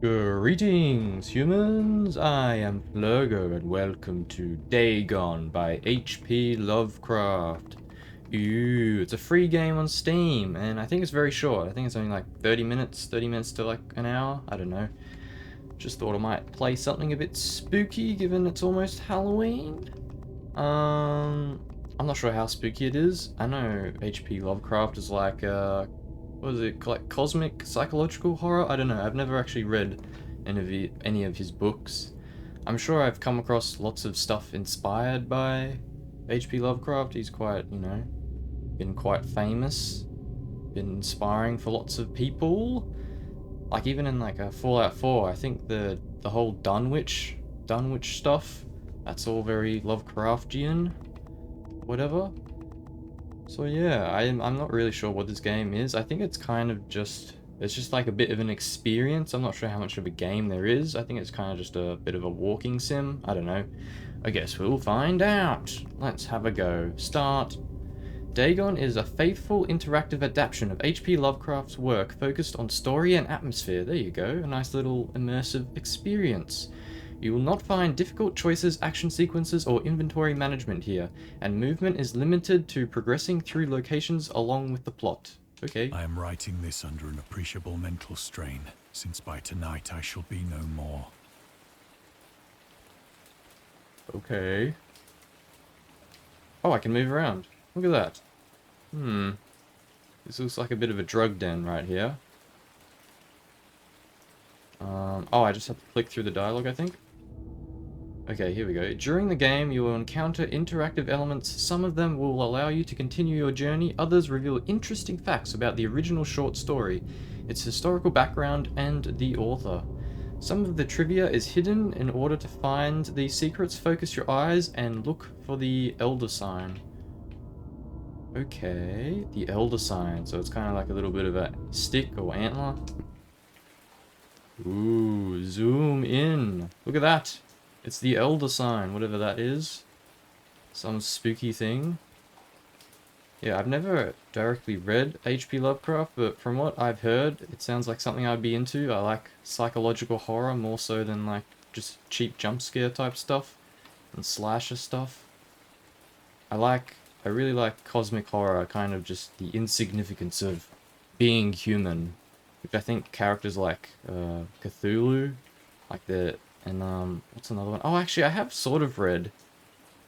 Greetings, humans! I am Plurgo, and welcome to Dagon by H.P. Lovecraft. Ooh, it's a free game on Steam, and I think it's very short. I think it's only like 30 minutes to like an hour. I don't know. Just thought I might play something a bit spooky, given it's almost Halloween. I'm not sure how spooky it is. I know H.P. Lovecraft is like, what is it, like cosmic psychological horror? I don't know. I've never actually read any of his books. I'm sure I've come across lots of stuff inspired by H.P. Lovecraft. He's quite, been quite famous, been inspiring for lots of people. Like even in like a Fallout 4, I think the whole Dunwich stuff, that's all very Lovecraftian, whatever. So yeah, I'm not really sure what this game is. I think it's kind of it's just like a bit of an experience. I'm not sure how much of a game there is. I think it's kind of just a bit of a walking sim. I don't know. I guess we'll find out. Let's have a go. Start. Dagon is a faithful interactive adaptation of H.P. Lovecraft's work focused on story and atmosphere. There you go, a nice little immersive experience. You will not find difficult choices, action sequences, or inventory management here, and movement is limited to progressing through locations along with the plot. Okay. I am writing this under an appreciable mental strain, since by tonight I shall be no more. Okay. Oh, I can move around. Look at that. This looks like a bit of a drug den right here. Oh, I just have to click through the dialogue, I think. Okay, here we go. During the game, you will encounter interactive elements. Some of them will allow you to continue your journey. Others reveal interesting facts about the original short story, its historical background, and the author. Some of the trivia is hidden. In order to find these secrets, focus your eyes and look for the Elder Sign. Okay, the Elder Sign. So it's kind of like a little bit of a stick or antler. Ooh, zoom in. Look at that. It's the Elder Sign, whatever that is. Some spooky thing. Yeah, I've never directly read H.P. Lovecraft, but from what I've heard, it sounds like something I'd be into. I like psychological horror more so than like just cheap jump scare type stuff and slasher stuff. I really like cosmic horror, kind of just the insignificance of being human, which I think characters like Cthulhu, like and what's another one? Oh, actually, I have sort of read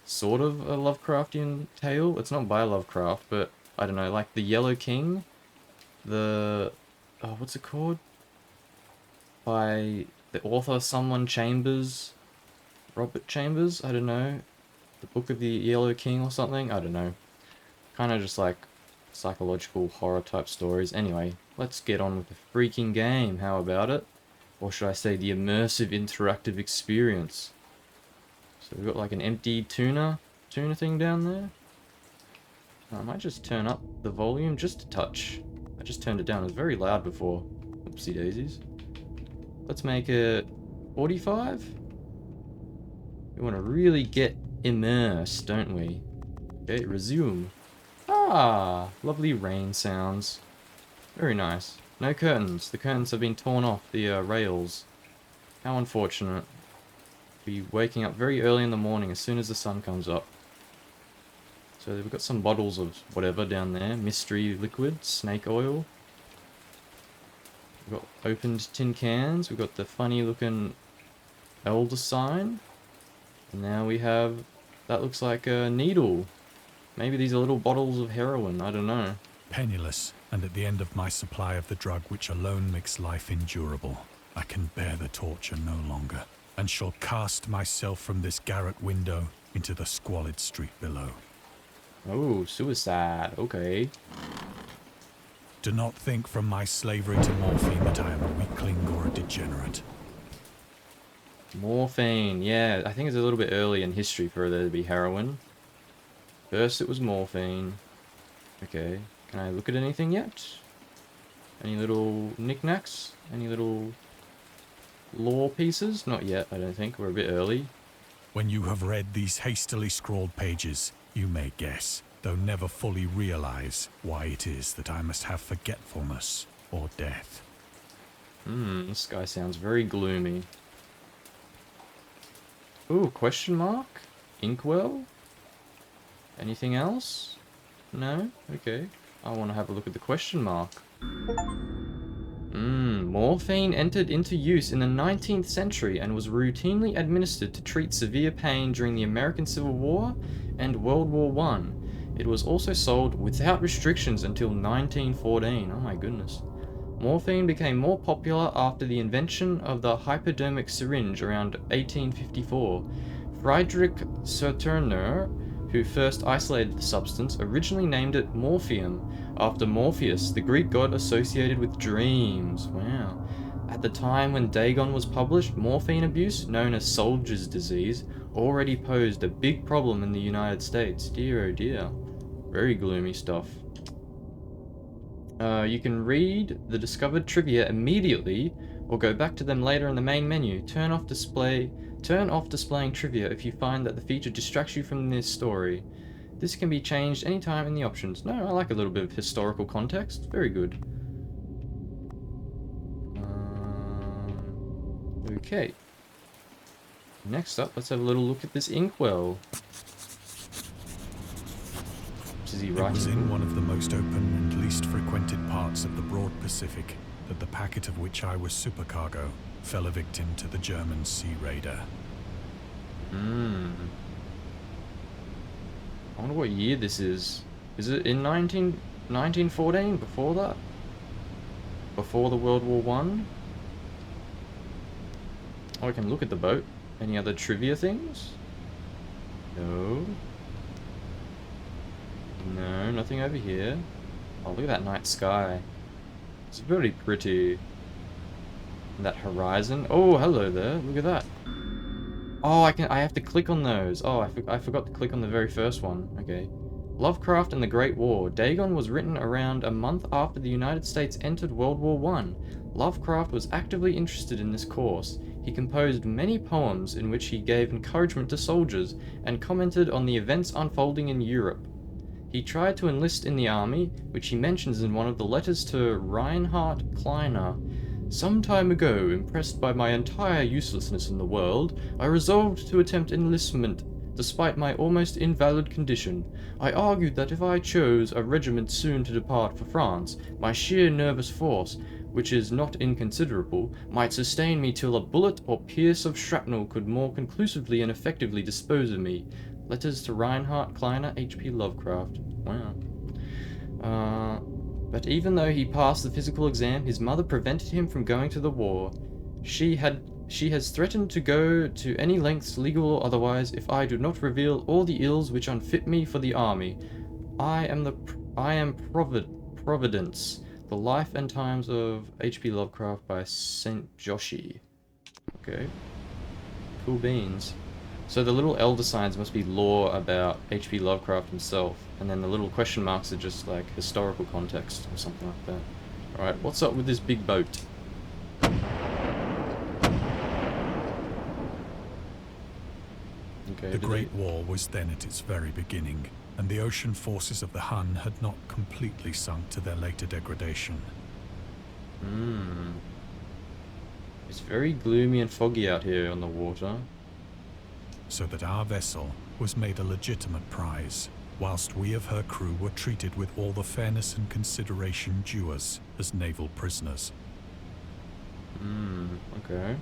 sort of a Lovecraftian tale. It's not by Lovecraft, but I don't know, like the Yellow King, what's it called? By the author someone Chambers, Robert Chambers, I don't know. The Book of the Yellow King or something, I don't know. Kind of just like psychological horror type stories. Anyway, let's get on with the freaking game. How about it? Or should I say the immersive interactive experience. So we've got like an empty tuna thing down there. I might just turn up the volume just a touch. I just turned it down. It was very loud before. Oopsie daisies. Let's make it 45. We want to really get immersed, don't we? Okay, resume. Ah, lovely rain sounds. Very nice. No curtains. The curtains have been torn off the rails. How unfortunate. Be waking up very early in the morning as soon as the sun comes up. So we've got some bottles of whatever down there. Mystery liquid, snake oil. We've got opened tin cans. We've got the funny looking Elder Sign. And now we have, that looks like a needle. Maybe these are little bottles of heroin. I don't know. Penniless, and at the end of my supply of the drug which alone makes life endurable, I can bear the torture no longer, and shall cast myself from this garret window into the squalid street below. Oh, suicide. Okay. Do not think from my slavery to morphine that I am a weakling or a degenerate. Morphine. Yeah, I think it's a little bit early in history for there to be heroin. First it was morphine. Okay. Can I look at anything yet? Any little knickknacks? Any little lore pieces? Not yet, I don't think. We're a bit early. When you have read these hastily scrawled pages, you may guess, though never fully realize, why it is that I must have forgetfulness or death. This guy sounds very gloomy. Ooh, question mark? Inkwell? Anything else? No? Okay. I want to have a look at the question mark. Morphine entered into use in the 19th century and was routinely administered to treat severe pain during the American Civil War and World War I. It was also sold without restrictions until 1914. Oh my goodness. Morphine became more popular after the invention of the hypodermic syringe around 1854. Friedrich Serturner, who first isolated the substance, originally named it morphium, after Morpheus, the Greek god associated with dreams. Wow. At the time when Dagon was published, morphine abuse, known as soldier's disease, already posed a big problem in the United States. Dear oh dear. Very gloomy stuff. You can read the discovered trivia immediately, or go back to them later in the main menu. Turn off displaying trivia if you find that the feature distracts you from this story. This can be changed anytime in the options. No, I like a little bit of historical context. Very good. Okay. Next up, let's have a little look at this inkwell. Is he writing? It was in one of the most open and least frequented parts of the broad Pacific that the packet of which I was supercargo fell a victim to the German sea raider. I wonder what year this is. Is it in 1914? Before that? Before the World War One? Oh, I can look at the boat. Any other trivia things? No. No, nothing over here. Oh, look at that night sky. It's very pretty. That horizon. Oh, hello there. Look at that. Oh, I have to click on those. Oh, I forgot to click on the very first one. Okay. Lovecraft and the Great War. Dagon was written around a month after the United States entered World War I. Lovecraft was actively interested in this course. He composed many poems in which he gave encouragement to soldiers and commented on the events unfolding in Europe. He tried to enlist in the army, which he mentions in one of the letters to Reinhard Kleiner. Some time ago, impressed by my entire uselessness in the world, I resolved to attempt enlistment despite my almost invalid condition. I argued that if I chose a regiment soon to depart for France, my sheer nervous force, which is not inconsiderable, might sustain me till a bullet or pierce of shrapnel could more conclusively and effectively dispose of me. Letters to Reinhard Kleiner, H.P. Lovecraft. Wow. But even though he passed the physical exam, his mother prevented him from going to the war. She has threatened to go to any lengths, legal or otherwise, if I do not reveal all the ills which unfit me for the army. I am Providence. The Life and Times of H.P. Lovecraft by St. Joshi. Okay. Cool beans. So the little elder signs must be lore about H.P. Lovecraft himself, and then the little question marks are just like historical context or something like that. Alright, what's up with this big boat? Okay, the Great War was then at its very beginning, and the ocean forces of the Hun had not completely sunk to their later degradation. It's very gloomy and foggy out here on the water. So that our vessel was made a legitimate prize, whilst we of her crew were treated with all the fairness and consideration due us as naval prisoners. Okay.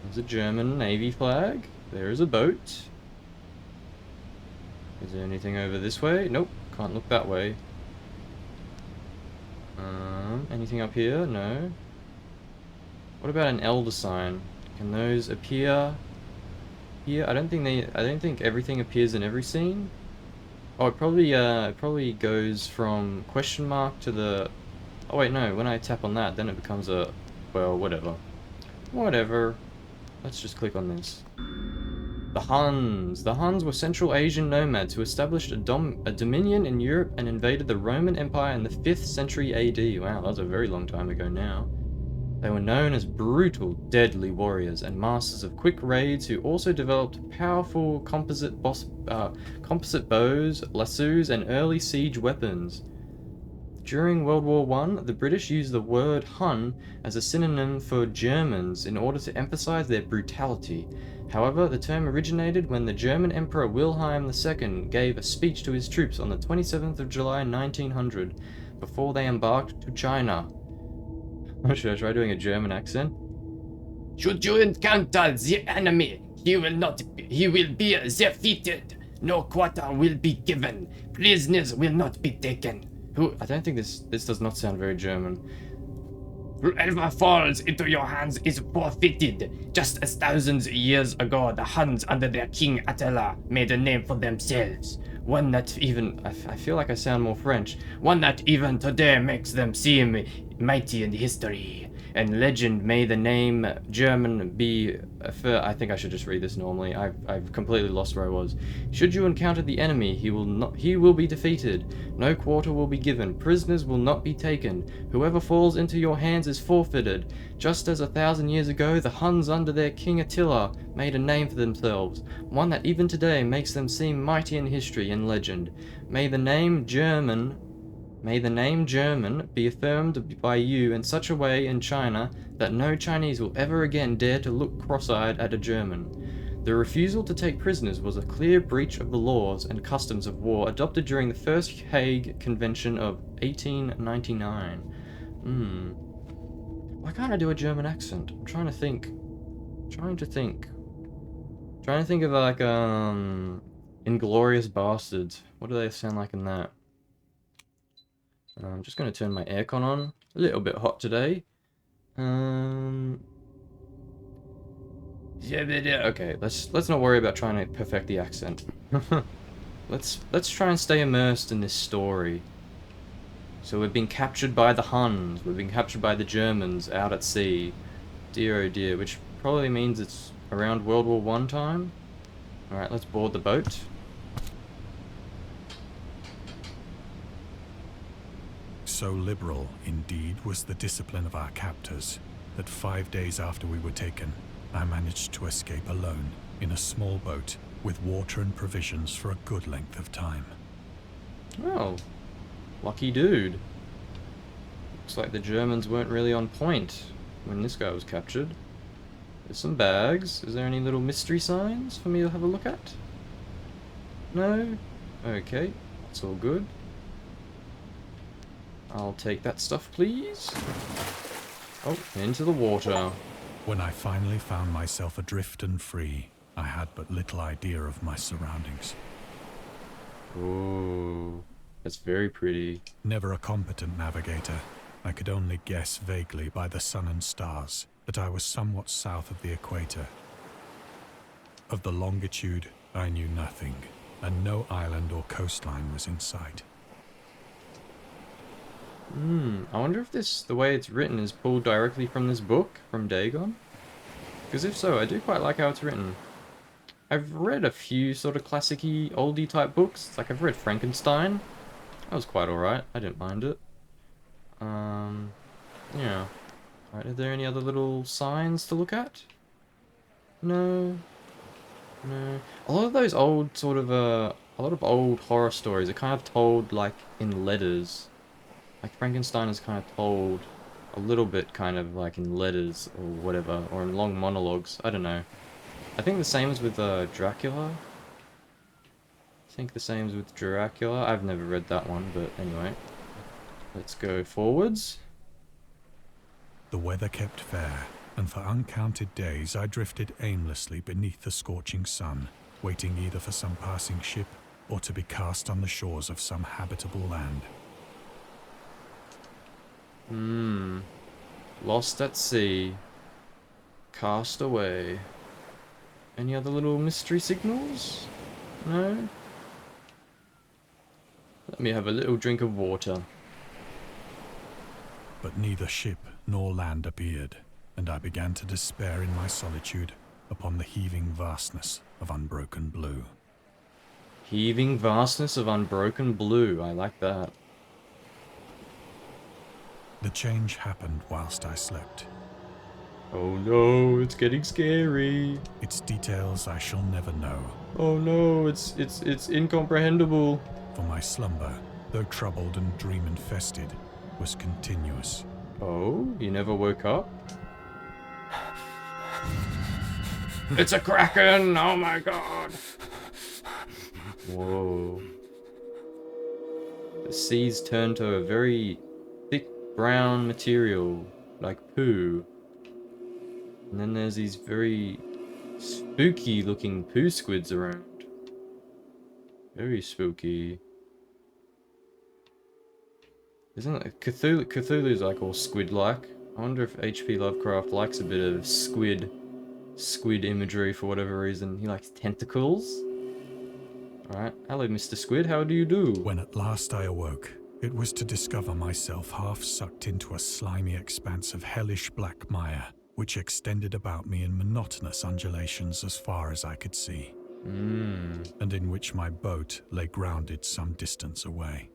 There's a German Navy flag. There is a boat. Is there anything over this way? Nope, can't look that way. Anything up here? No. What about an elder sign? Can those appear here? I don't think everything appears in every scene. Oh, it probably goes from question mark to the... Oh wait, no, when I tap on that, then it becomes a... Well, whatever. Whatever. Let's just click on this. The Huns. The Huns were Central Asian nomads who established a dominion in Europe and invaded the Roman Empire in the 5th century AD. Wow, that was a very long time ago now. They were known as brutal, deadly warriors and masters of quick raids who also developed powerful composite bows, lassos, and early siege weapons. During World War One, the British used the word Hun as a synonym for Germans in order to emphasize their brutality. However, the term originated when the German Emperor Wilhelm II gave a speech to his troops on the 27th of July 1900, before they embarked to China. Should I try doing a German accent? Should you encounter the enemy, he will be defeated. No quarter will be given. Prisoners will not be taken. I don't think this does not sound very German. Whoever falls into your hands is forfeited. Just as thousands of years ago, the Huns under their king Attila made a name for themselves. One that even, I feel like I sound more French. One that even today makes them seem mighty in history. And legend, may the name German be... I think I should just read this normally. I've completely lost where I was. Should you encounter the enemy, he will be defeated. No quarter will be given. Prisoners will not be taken. Whoever falls into your hands is forfeited. Just as 1,000 years ago, the Huns under their king Attila made a name for themselves. One that even today makes them seem mighty in history and legend. May the name German be affirmed by you in such a way in China that no Chinese will ever again dare to look cross-eyed at a German. The refusal to take prisoners was a clear breach of the laws and customs of war adopted during the First Hague Convention of 1899. Why can't I do a German accent? I'm trying to think of like, Inglourious Bastards. What do they sound like in that? I'm just going to turn my aircon on. A little bit hot today. Okay, let's not worry about trying to perfect the accent. Let's try and stay immersed in this story. So we've been captured by the Huns. We've been captured by the Germans out at sea. Dear oh dear, which probably means it's around World War I time. Alright, let's board the boat. So liberal, indeed, was the discipline of our captors, that 5 days after we were taken, I managed to escape alone, in a small boat, with water and provisions for a good length of time. Oh, lucky dude. Looks like the Germans weren't really on point when this guy was captured. There's some bags. Is there any little mystery signs for me to have a look at? No? Okay, that's all good. I'll take that stuff, please. Oh, into the water. When I finally found myself adrift and free, I had but little idea of my surroundings. Ooh, that's very pretty. Never a competent navigator, I could only guess vaguely by the sun and stars that I was somewhat south of the equator. Of the longitude, I knew nothing, and no island or coastline was in sight. I wonder if the way it's written is pulled directly from this book, from Dagon? Because if so, I do quite like how it's written. I've read a few sort of classic-y, oldie type books. Like I've read Frankenstein. That was quite alright. I didn't mind it. Yeah. Alright, are there any other little signs to look at? No. No. A lot of those old sort of, a lot of old horror stories are kind of told, like, in letters. Like Frankenstein is kind of told a little bit kind of like in letters or whatever, or in long monologues. I don't know. I think the same is with Dracula. I've never read that one, but anyway. Let's go forwards. The weather kept fair, and for uncounted days I drifted aimlessly beneath the scorching sun, waiting either for some passing ship or to be cast on the shores of some habitable land. Lost at sea. Cast away. Any other little mystery signals? No? Let me have a little drink of water. But neither ship nor land appeared, and I began to despair in my solitude upon the heaving vastness of unbroken blue. Heaving vastness of unbroken blue. I like that. The change happened whilst I slept. Oh no, it's getting scary. Its details I shall never know. Oh no, it's incomprehensible. For my slumber though troubled and dream-infested, was continuous. Oh, you never woke up? It's a kraken! Oh my god! Whoa. The seas turn to a very thick brown material, like poo. And then there's these very spooky looking poo squids around. Very spooky. Isn't it? Cthulhu's like all squid-like. I wonder if H.P. Lovecraft likes a bit of squid imagery for whatever reason. He likes tentacles. Alright, hello Mr. Squid, how do you do? When at last I awoke, it was to discover myself half sucked into a slimy expanse of hellish black mire, which extended about me in monotonous undulations as far as I could see, and in which my boat lay grounded some distance away.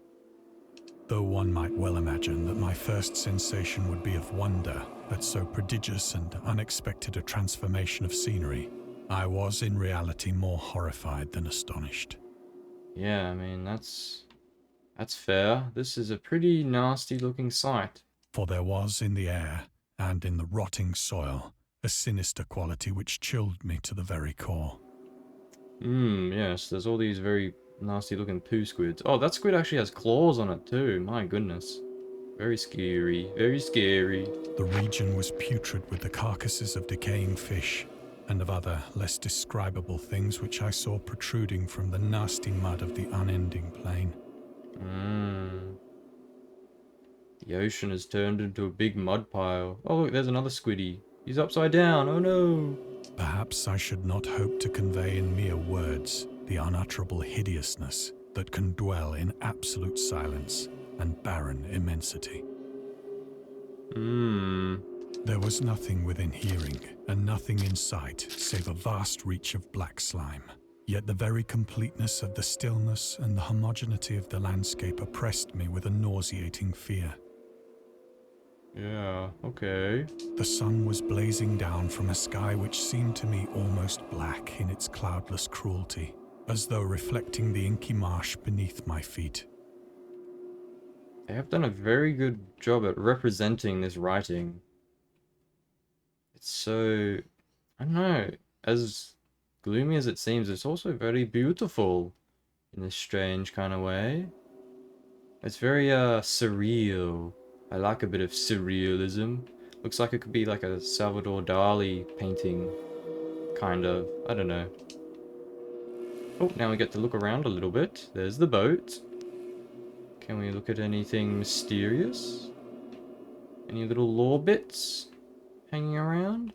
Though one might well imagine that my first sensation would be of wonder at so prodigious and unexpected a transformation of scenery, I was in reality more horrified than astonished. Yeah, I mean, that's fair. This is a pretty nasty looking sight. For there was in the air, and in the rotting soil, a sinister quality which chilled me to the very core. Yes, there's all these very nasty looking poo squids. Oh, that squid actually has claws on it too, my goodness. Very scary, very scary. The region was putrid with the carcasses of decaying fish, and of other, less describable things which I saw protruding from the nasty mud of the unending plain. The ocean has turned into a big mud pile. Oh look, there's another squiddy. He's upside down, oh no! Perhaps I should not hope to convey in mere words the unutterable hideousness that can dwell in absolute silence and barren immensity. There was nothing within hearing, and nothing in sight, save a vast reach of black slime. Yet the very completeness of the stillness and the homogeneity of the landscape oppressed me with a nauseating fear. Yeah, okay. The sun was blazing down from a sky which seemed to me almost black in its cloudless cruelty, as though reflecting the inky marsh beneath my feet. They have done a very good job at representing this writing. It's so... I don't know, as gloomy as it seems, it's also very beautiful in this strange kind of way. It's very surreal. I like a bit of surrealism. Looks like it could be like a Salvador Dali painting, kind of. I don't know. Oh, now we get to look around a little bit. There's the boat. Can we look at anything mysterious? Any little lore bits hanging around?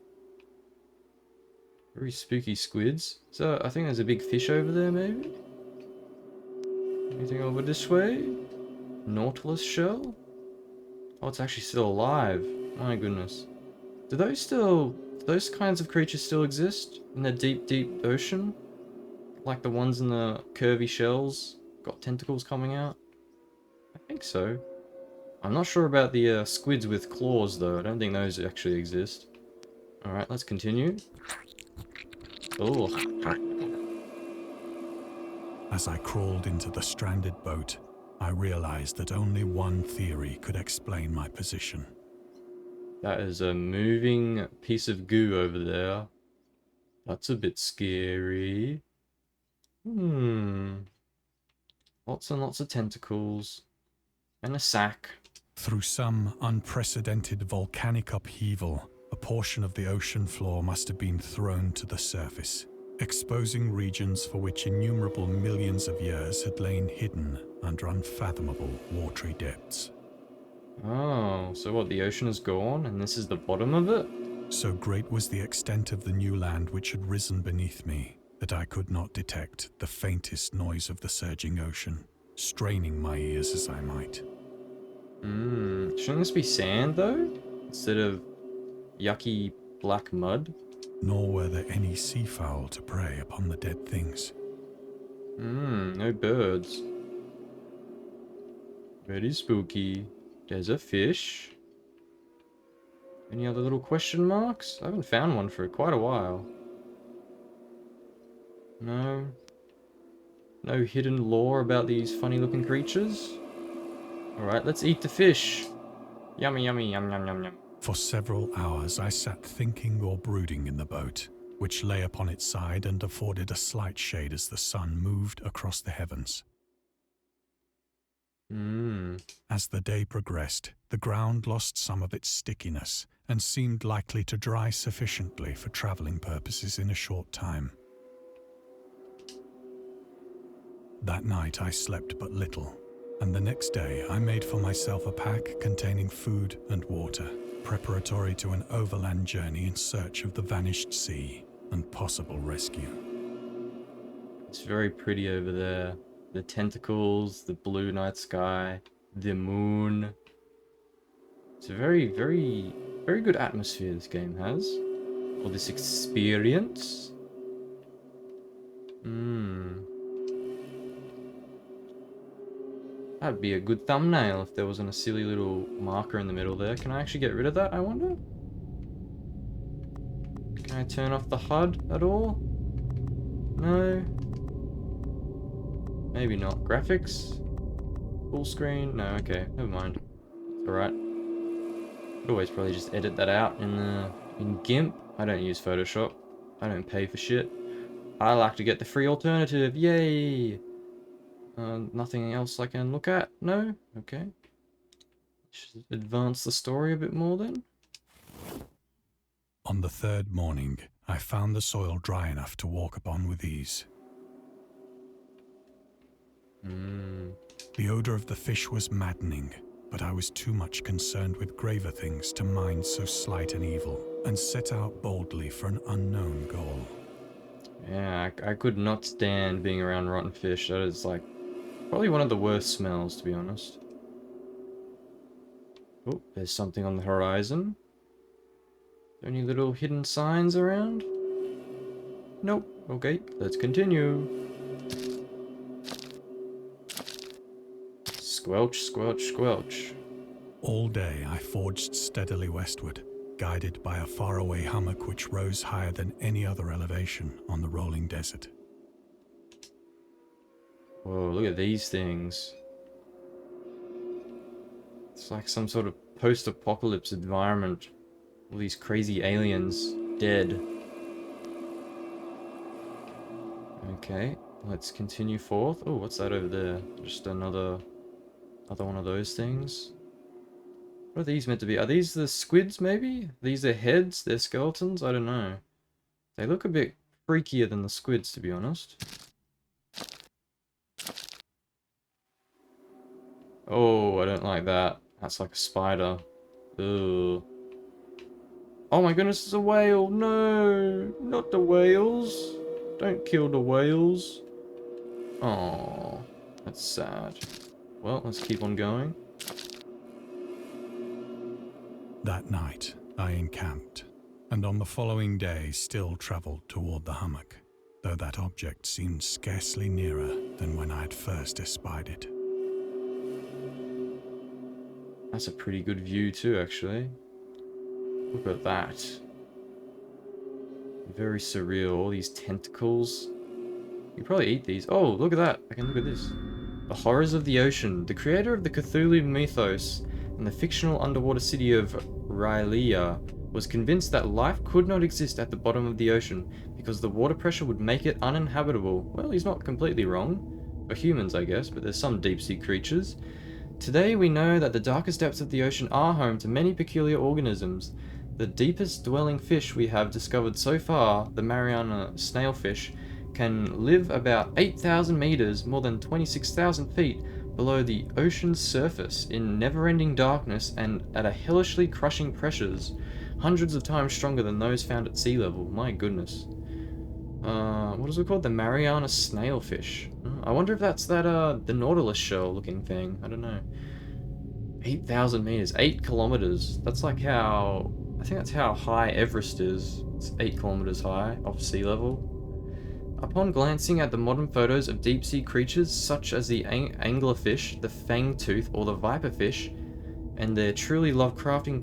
Very spooky squids. So I think there's a big fish over there, maybe? Anything over this way? Nautilus shell? Oh, it's actually still alive. My goodness. Do those kinds of creatures still exist in the deep, deep ocean? Like the ones in the curvy shells? Got tentacles coming out? I think so. I'm not sure about the squids with claws, though. I don't think those actually exist. Alright, let's continue. Oh. As I crawled into the stranded boat, I realized that only one theory could explain my position. That is a moving piece of goo over there. That's a bit scary. Lots and lots of tentacles. And a sack. Through some unprecedented volcanic upheaval, a portion of the ocean floor must have been thrown to the surface, exposing regions for which innumerable millions of years had lain hidden under unfathomable watery depths. Oh, so what, the ocean is gone and this is the bottom of it? So great was the extent of the new land which had risen beneath me that I could not detect the faintest noise of the surging ocean, straining my ears as I might. Shouldn't this be sand, though? Instead of yucky black mud? Nor were there any seafowl to prey upon the dead things. No birds. Very spooky. There's a fish. Any other little question marks? I haven't found one for quite a while. No. No hidden lore about these funny looking creatures? Alright, let's eat the fish. Yummy, yummy, yum, yum, yum, yum. For several hours I sat thinking or brooding in the boat, which lay upon its side and afforded a slight shade as the sun moved across the heavens. As the day progressed, the ground lost some of its stickiness and seemed likely to dry sufficiently for travelling purposes in a short time. That night I slept but little, and the next day I made for myself a pack containing food and water, preparatory to an overland journey in search of the vanished sea and possible rescue. It's very pretty over there. The tentacles, the blue night sky, the moon. It's a very, very, very good atmosphere this game has. Or this experience. That'd be a good thumbnail if there wasn't a silly little marker in the middle there. Can I actually get rid of that, I wonder? Can I turn off the HUD at all? No. Maybe not. Graphics? Full screen? No, okay. Never mind. It's alright. Could always probably just edit that out in GIMP. I don't use Photoshop. I don't pay for shit. I like to get the free alternative. Yay! Nothing else I can look at? No? Okay. Should advance the story a bit more then. On the third morning, I found the soil dry enough to walk upon with ease. The odor of the fish was maddening, but I was too much concerned with graver things to mind so slight an evil, and set out boldly for an unknown goal. Yeah, I could not stand being around rotten fish. That is like probably one of the worst smells, to be honest. Oh, there's something on the horizon. Any little hidden signs around? Nope. Okay, let's continue. Squelch, squelch, squelch. All day I forged steadily westward, guided by a faraway hummock which rose higher than any other elevation on the rolling desert. Whoa, look at these things. It's like some sort of post-apocalypse environment. All these crazy aliens dead. Okay, let's continue forth. Oh, what's that over there? Just another one of those things. What are these meant to be? Are these the squids, maybe? These are heads? They're skeletons? I don't know. They look a bit freakier than the squids, to be honest. Oh, I don't like that. That's like a spider. Ugh. Oh my goodness, it's a whale! No! Not the whales! Don't kill the whales. Oh, that's sad. Well, let's keep on going. That night, I encamped, and on the following day still travelled toward the hummock, though that object seemed scarcely nearer than when I had first espied it. That's a pretty good view too, actually. Look at that. Very surreal. All these tentacles. You probably eat these. Oh, look at that. I can look at this. The Horrors of the Ocean. The creator of the Cthulhu mythos and the fictional underwater city of Rylea was convinced that life could not exist at the bottom of the ocean because the water pressure would make it uninhabitable. Well, he's not completely wrong. For humans, I guess, but there's some deep-sea creatures. Today we know that the darkest depths of the ocean are home to many peculiar organisms. The deepest dwelling fish we have discovered so far, the Mariana snailfish, can live about 8,000 meters, more than 26,000 feet, below the ocean's surface in never-ending darkness and at a hellishly crushing pressures, hundreds of times stronger than those found at sea level. My goodness. What is it called? The Mariana snailfish. I wonder if that's that, the Nautilus shell looking thing. I don't know. 8,000 meters, 8 kilometers. That's like how, I think that's how high Everest is. It's 8 kilometers high off sea level. Upon glancing at the modern photos of deep-sea creatures such as the anglerfish, the fangtooth, or the viperfish, and their truly Lovecraftian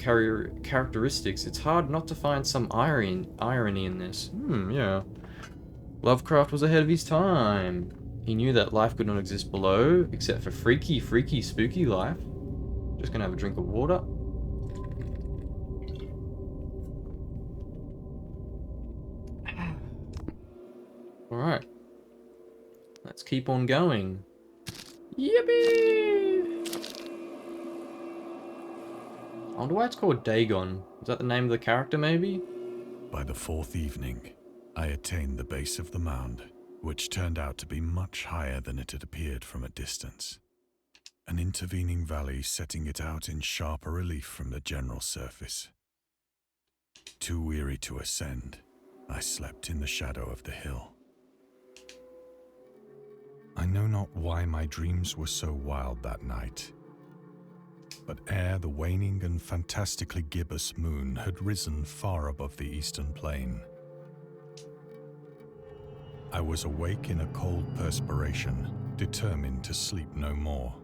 characteristics, it's hard not to find some irony in this. Yeah. Lovecraft was ahead of his time. He knew that life could not exist below, except for freaky, spooky life. Just gonna have a drink of water. Alright. Let's keep on going. Yippee! I wonder why it's called Dagon. Is that the name of the character, maybe? By the fourth evening, I attained the base of the mound, which turned out to be much higher than it had appeared from a distance. An intervening valley setting it out in sharper relief from the general surface. Too weary to ascend, I slept in the shadow of the hill. I know not why my dreams were so wild that night, but ere the waning and fantastically gibbous moon had risen far above the eastern plain, I was awake in a cold perspiration, determined to sleep no more.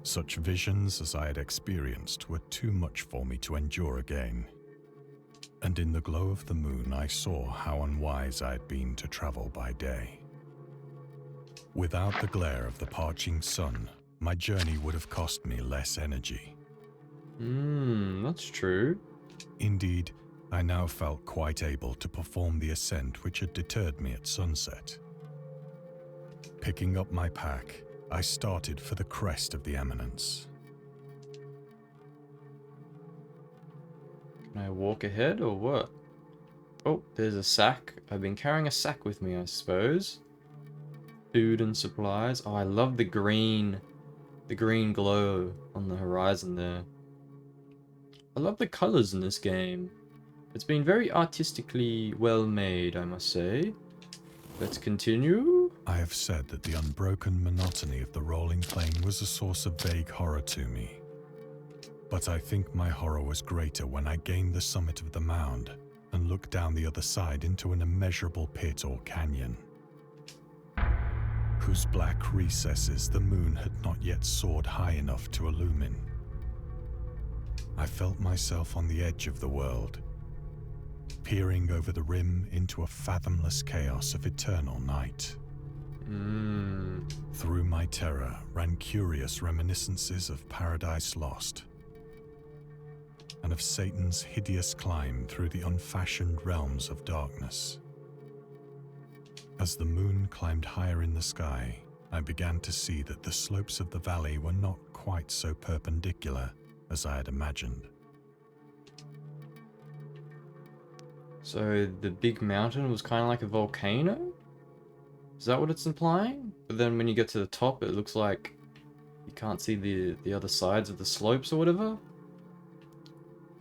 Such visions as I had experienced were too much for me to endure again, and in the glow of the moon I saw how unwise I had been to travel by day. Without the glare of the parching sun, my journey would have cost me less energy. That's true. Indeed, I now felt quite able to perform the ascent which had deterred me at sunset. Picking up my pack, I started for the crest of the eminence. Can I walk ahead or what? Oh, there's a sack. I've been carrying a sack with me, I suppose. Food and supplies. Oh, I love the green glow on the horizon there. I love the colors in this game. It's been very artistically well made, I must say. Let's continue. I have said that the unbroken monotony of the rolling plain was a source of vague horror to me. But I think my horror was greater when I gained the summit of the mound and looked down the other side into an immeasurable pit or canyon, whose black recesses the moon had not yet soared high enough to illumine. I felt myself on the edge of the world, peering over the rim into a fathomless chaos of eternal night. Through my terror ran curious reminiscences of Paradise Lost, and of Satan's hideous climb through the unfashioned realms of darkness. As the moon climbed higher in the sky, I began to see that the slopes of the valley were not quite so perpendicular as I had imagined. So the big mountain was kind of like a volcano? Is that what it's implying? But then when you get to the top, it looks like you can't see the other sides of the slopes or whatever?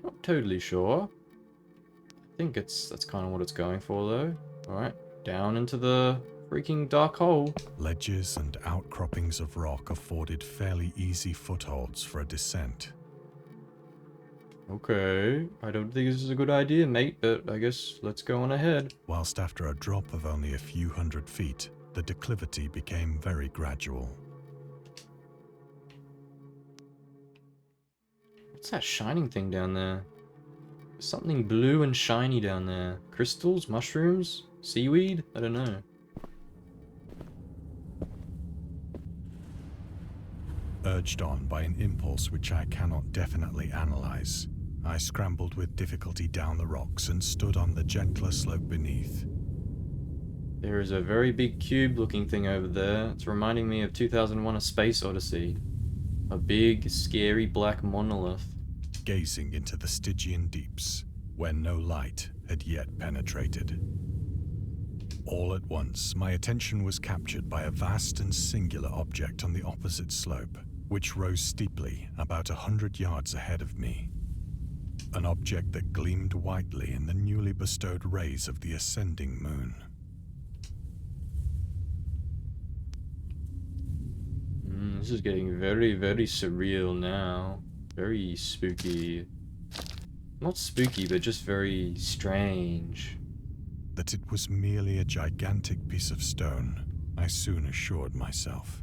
Not totally sure. I think that's kind of what it's going for though. Alright, down into the freaking dark hole. Ledges and outcroppings of rock afforded fairly easy footholds for a descent. Okay, I don't think this is a good idea, mate, but I guess let's go on ahead. Whilst after a drop of only a few hundred feet, the declivity became very gradual. What's that shining thing down there? There's something blue and shiny down there. Crystals? Mushrooms? Seaweed? I don't know. Urged on by an impulse which I cannot definitely analyze, I scrambled with difficulty down the rocks and stood on the gentler slope beneath. There is a very big cube-looking thing over there. It's reminding me of 2001: A Space Odyssey. A big, scary black monolith. Gazing into the Stygian deeps, where no light had yet penetrated. All at once, my attention was captured by a vast and singular object on the opposite slope, which rose steeply about 100 yards ahead of me. An object that gleamed whitely in the newly bestowed rays of the ascending moon. This is getting very, very surreal now. Very spooky. Not spooky, but just very strange. That it was merely a gigantic piece of stone, I soon assured myself.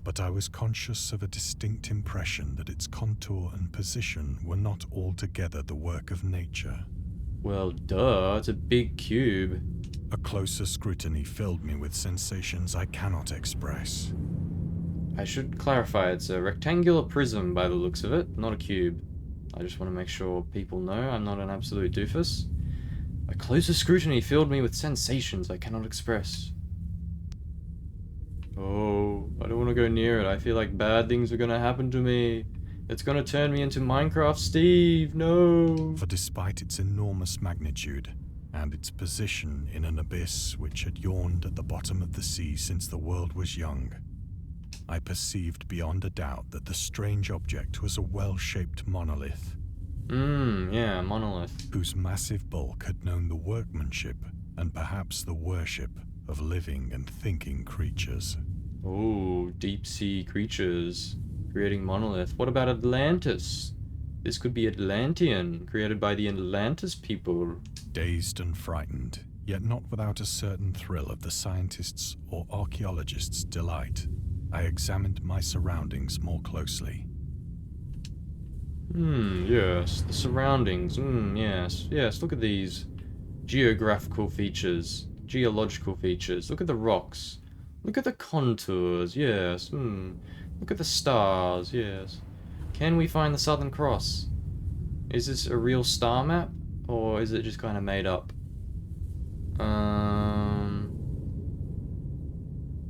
But I was conscious of a distinct impression that its contour and position were not altogether the work of nature. Well, duh, it's a big cube. A closer scrutiny filled me with sensations I cannot express. I should clarify, it's a rectangular prism by the looks of it, not a cube. I just want to make sure people know I'm not an absolute doofus. A closer scrutiny filled me with sensations I cannot express. Oh, I don't want to go near it. I feel like bad things are going to happen to me. It's going to turn me into Minecraft Steve. No. For despite its enormous magnitude and its position in an abyss which had yawned at the bottom of the sea since the world was young, I perceived beyond a doubt that the strange object was a well-shaped monolith. Yeah, monolith. Whose massive bulk had known the workmanship and perhaps the worship of living and thinking creatures. Oh, deep sea creatures creating monolith. What about Atlantis? This could be Atlantean, created by the Atlantis people. Dazed and frightened, yet not without a certain thrill of the scientist's or archaeologist's delight, I examined my surroundings more closely. Yes, the surroundings. Yes, look at these geographical features, geological features. Look at the rocks. Look at the contours, yes. Look at the stars, yes. Can we find the Southern Cross? Is this a real star map, or is it just kind of made up?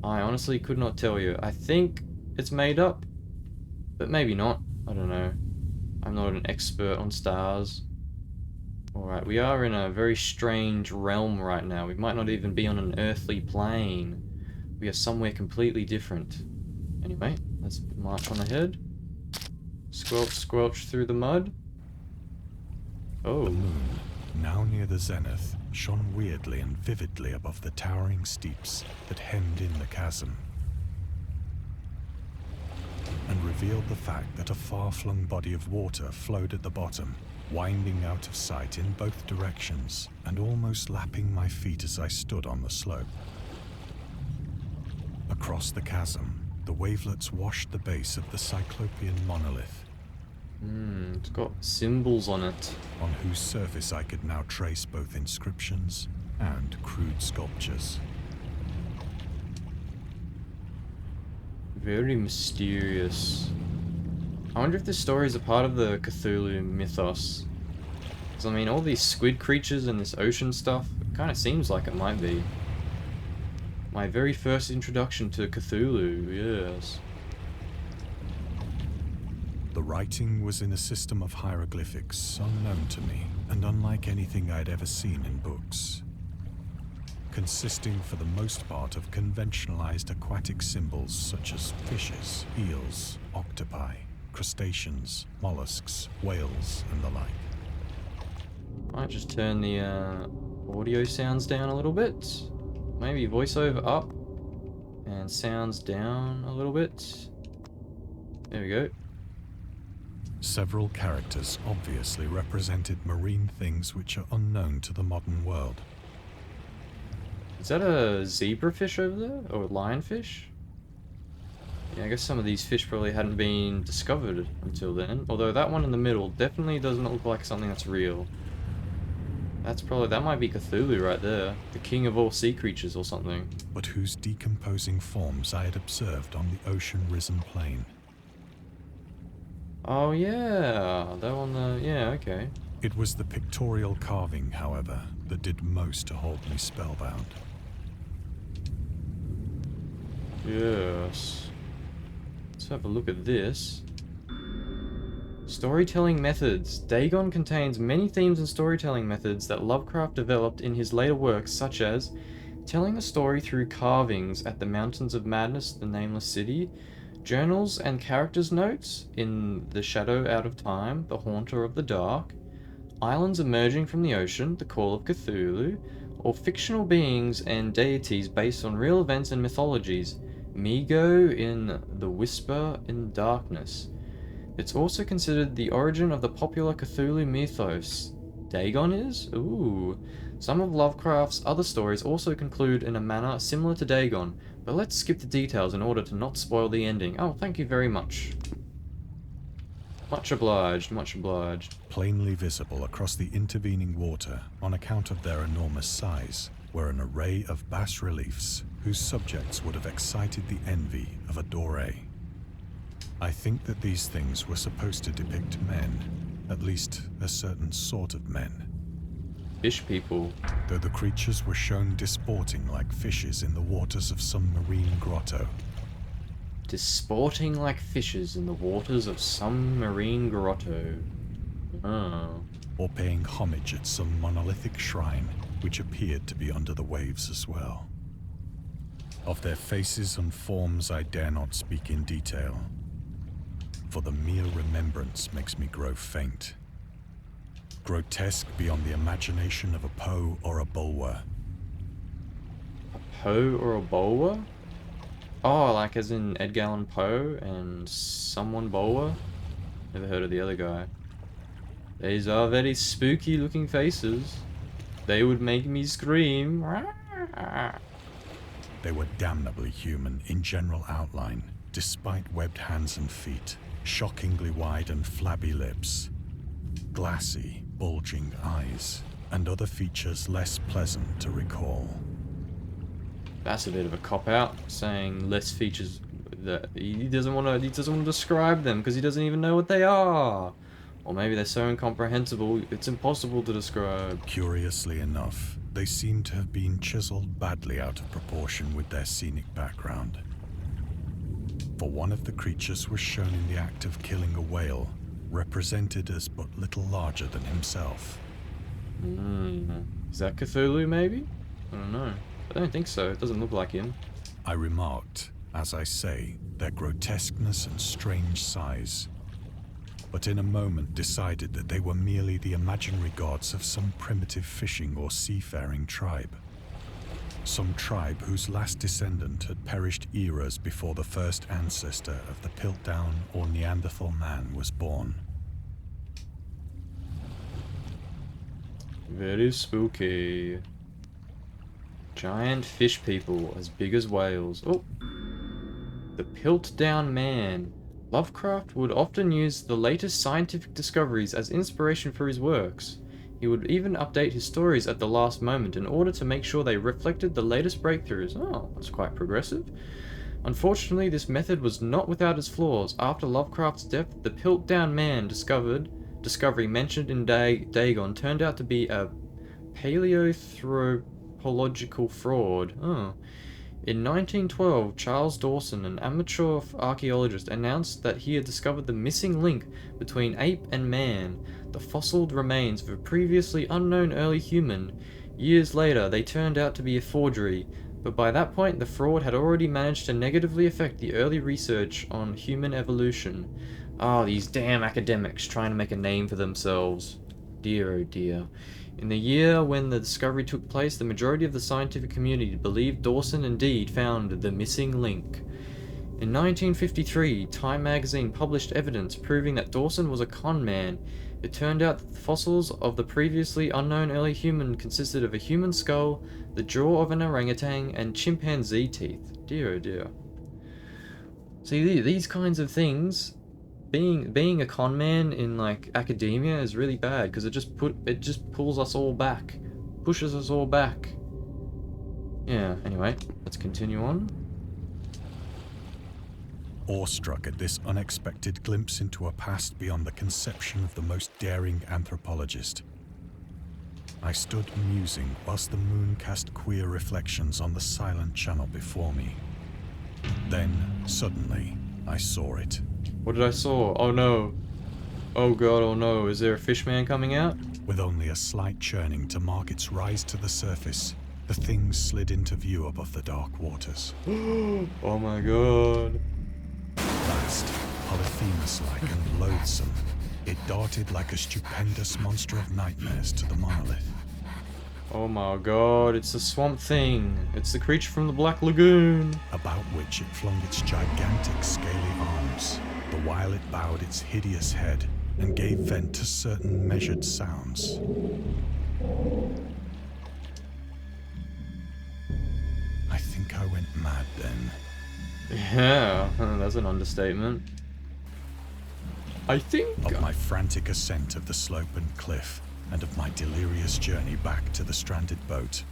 I honestly could not tell you. I think it's made up, but maybe not. I don't know. I'm not an expert on stars. Alright, we are in a very strange realm right now. We might not even be on an earthly plane. We are somewhere completely different. Anyway, let's march on ahead. Squelch, squelch through the mud. Oh. The moon, now near the zenith, shone weirdly and vividly above the towering steeps that hemmed in the chasm, and revealed the fact that a far-flung body of water flowed at the bottom, winding out of sight in both directions and almost lapping my feet as I stood on the slope. Across the chasm, the wavelets washed the base of the Cyclopean monolith, It's got symbols on it. on whose surface I could now trace both inscriptions and crude sculptures. Very mysterious. I wonder if this story is a part of the Cthulhu mythos. Because, I mean, all these squid creatures and this ocean stuff, it kind of seems like it might be. My very first introduction to Cthulhu, yes. The writing was in a system of hieroglyphics unknown to me and unlike anything I'd ever seen in books, consisting for the most part of conventionalized aquatic symbols such as fishes, eels, octopi, crustaceans, mollusks, whales, and the like. Might just turn the audio sounds down a little bit. Maybe voiceover up and sounds down a little bit. There we go. Several characters obviously represented marine things which are unknown to the modern world. Is that a zebrafish over there? Or a lionfish? Yeah, I guess some of these fish probably hadn't been discovered until then. Although that one in the middle definitely doesn't look like something that's real. That might be Cthulhu right there. The king of all sea creatures or something. But whose decomposing forms I had observed on the ocean-risen plain. Oh yeah, that one yeah, okay. It was the pictorial carving, however, that did most to hold me spellbound. Yes. Let's have a look at this. Storytelling methods. Dagon contains many themes and storytelling methods that Lovecraft developed in his later works, such as telling a story through carvings at the Mountains of Madness, the Nameless City, journals and characters' notes in The Shadow Out of Time, The Haunter of the Dark, islands emerging from the ocean, The Call of Cthulhu, or fictional beings and deities based on real events and mythologies, Migo in The Whisper in Darkness. It's also considered the origin of the popular Cthulhu mythos. Dagon is? Ooh. Some of Lovecraft's other stories also conclude in a manner similar to Dagon, but let's skip the details in order to not spoil the ending. Oh, thank you very much. Much obliged, much obliged. Plainly visible across the intervening water, on account of their enormous size, were an array of bas-reliefs whose subjects would have excited the envy of a Doré. I think that these things were supposed to depict men, at least a certain sort of men. Fish people. Though the creatures were shown disporting like fishes in the waters of some marine grotto. Disporting like fishes in the waters of some marine grotto. Oh. Or paying homage at some monolithic shrine, which appeared to be under the waves as well. Of their faces and forms I dare not speak in detail, for the mere remembrance makes me grow faint. Grotesque beyond the imagination of a Poe or a Bulwer. A Poe or a Bulwer? Oh, like as in Edgar Allan Poe and someone Bulwer? Never heard of the other guy. These are very spooky looking faces. They would make me scream. They were damnably human in general outline, despite webbed hands and feet, shockingly wide and flabby lips, glassy, bulging eyes, and other features less pleasant to recall. That's a bit of a cop-out, saying less features. That he doesn't want to describe them because he doesn't even know what they are. Or maybe they're so incomprehensible it's impossible to describe. Curiously enough, they seem to have been chiseled badly out of proportion with their scenic background. For one of the creatures was shown in the act of killing a whale, represented as but little larger than himself. Is that Cthulhu, maybe? I don't know. I don't think so. It doesn't look like him. I remarked, as I say, their grotesqueness and strange size, but in a moment decided that they were merely the imaginary gods of some primitive fishing or seafaring tribe. Some tribe whose last descendant had perished eras before the first ancestor of the Piltdown or Neanderthal man was born. Very spooky. Giant fish people as big as whales. Oh! The Piltdown Man. Lovecraft would often use the latest scientific discoveries as inspiration for his works. He would even update his stories at the last moment in order to make sure they reflected the latest breakthroughs. Oh, that's quite progressive. Unfortunately, this method was not without its flaws. After Lovecraft's death, the Piltdown Man discovery mentioned in Dagon turned out to be a paleoanthropological fraud. Oh. In 1912, Charles Dawson, an amateur archaeologist, announced that he had discovered the missing link between ape and man, the fossilized remains of a previously unknown early human. Years later, they turned out to be a forgery, but by that point the fraud had already managed to negatively affect the early research on human evolution. Ah, these damn academics trying to make a name for themselves. Dear oh dear. In the year when the discovery took place, the majority of the scientific community believed Dawson indeed found the missing link. In 1953, Time magazine published evidence proving that Dawson was a con man. It turned out that the fossils of the previously unknown early human consisted of a human skull, the jaw of an orangutan, and chimpanzee teeth. Dear oh dear. See, these kinds of things, being a con man in like academia is really bad because it just pulls us all back, pushes us all back. Yeah. Anyway, let's continue on. Awestruck at this unexpected glimpse into a past beyond the conception of the most daring anthropologist, I stood musing whilst the moon cast queer reflections on the silent channel before me. Then, suddenly, I saw it. What did I saw? Oh no. Oh god, oh no. Is there a fish man coming out? With only a slight churning to mark its rise to the surface, the thing slid into view above the dark waters. Oh my god. Vast, Polyphemus-like and loathsome, it darted like a stupendous monster of nightmares to the monolith. Oh my god, it's the swamp thing. It's the creature from the Black Lagoon. About which it flung its gigantic scaly arms, the while it bowed its hideous head and gave vent to certain measured sounds. I think I went mad then. Yeah, that's an understatement. I think... Of my frantic ascent of the slope and cliff, and of my delirious journey back to the stranded boat,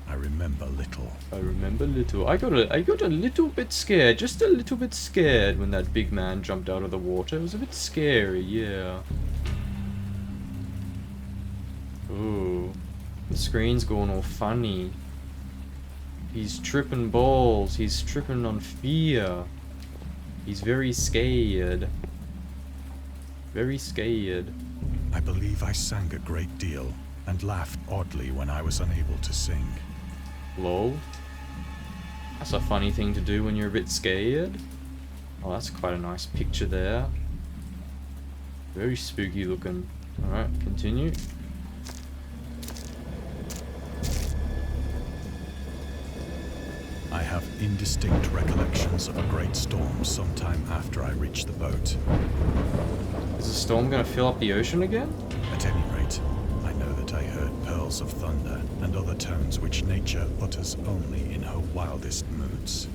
I remember little. I remember little. I got a little bit scared, just a little bit scared when that big man jumped out of the water. It was a bit scary, yeah. Ooh. The screen's going all funny. He's tripping balls. He's tripping on fear. He's very scared. Very scared. I believe I sang a great deal and laughed oddly when I was unable to sing. Lol. That's a funny thing to do when you're a bit scared. Oh, that's quite a nice picture there. Very spooky looking. Alright, continue. I have indistinct recollections of a great storm sometime after I reached the boat. Is the storm gonna fill up the ocean again? At any rate, I know that I heard pearls of thunder and other tones which nature utters only in her wildest moods.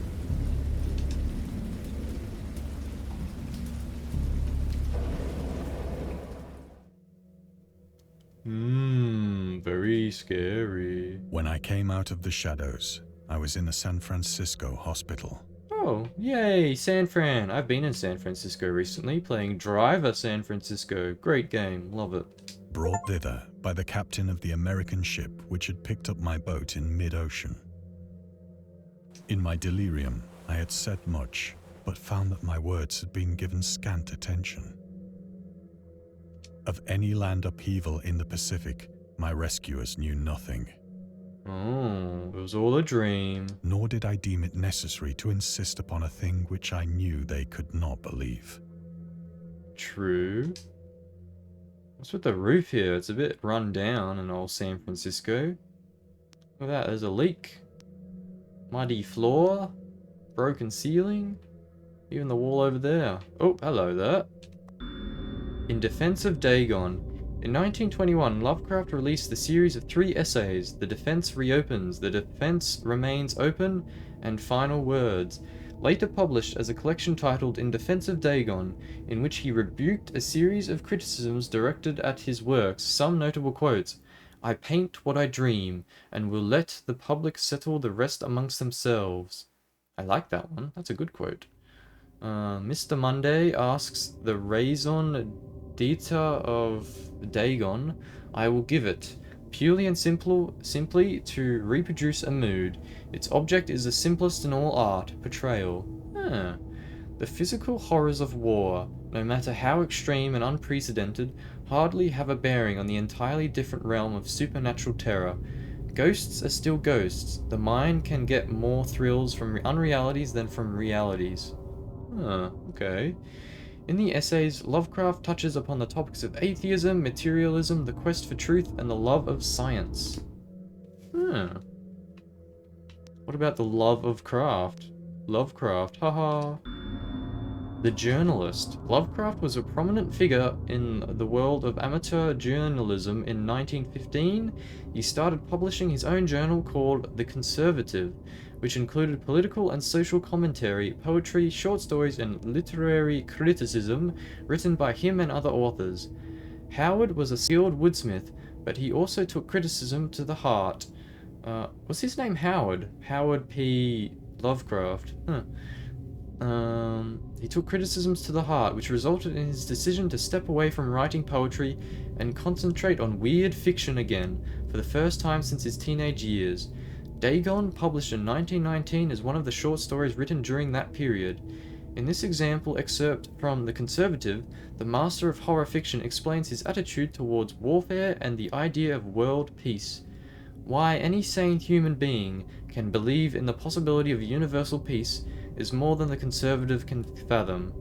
Very scary. When I came out of the shadows, I was in a San Francisco hospital. Oh, yay, San Fran. I've been in San Francisco recently, playing Driver San Francisco. Great game, love it. Brought thither by the captain of the American ship which had picked up my boat in mid-ocean. In my delirium, I had said much, but found that my words had been given scant attention. Of any land upheaval in the Pacific, my rescuers knew nothing. Oh, it was all a dream. Nor did I deem it necessary to insist upon a thing which I knew they could not believe. True. What's with the roof here? It's a bit run down in old San Francisco. Look at that, there's a leak. Muddy floor. Broken ceiling. Even the wall over there. Oh, hello there. In Defense of Dagon. In 1921, Lovecraft released the series of 3 essays, The Defense Reopens, The Defense Remains Open, and Final Words, later published as a collection titled In Defense of Dagon, in which he rebuked a series of criticisms directed at his works. Some notable quotes: "I paint what I dream, and will let the public settle the rest amongst themselves." I like that one, that's a good quote. Mr. Monday asks the raison d'etre of Dagon. I will give it, purely and simply to reproduce a mood. Its object is the simplest in all art, portrayal. The physical horrors of war, no matter how extreme and unprecedented, hardly have a bearing on the entirely different realm of supernatural terror. Ghosts are still ghosts. The mind can get more thrills from unrealities than from realities. Okay. In the essays, Lovecraft touches upon the topics of atheism, materialism, the quest for truth, and the love of science. What about the love of craft? Lovecraft, haha. The journalist. Lovecraft was a prominent figure in the world of amateur journalism in 1915. He started publishing his own journal called The Conservative, which included political and social commentary, poetry, short stories, and literary criticism written by him and other authors. Howard was a skilled woodsmith, but he also took criticism to the heart. Was his name Howard? Howard P. Lovecraft. He took criticisms to the heart, which resulted in his decision to step away from writing poetry and concentrate on weird fiction again, for the first time since his teenage years. Dagon, published in 1919, is one of the short stories written during that period. In this example excerpt from The Conservative, the master of horror fiction explains his attitude towards warfare and the idea of world peace. Why any sane human being can believe in the possibility of universal peace is more than the conservative can fathom.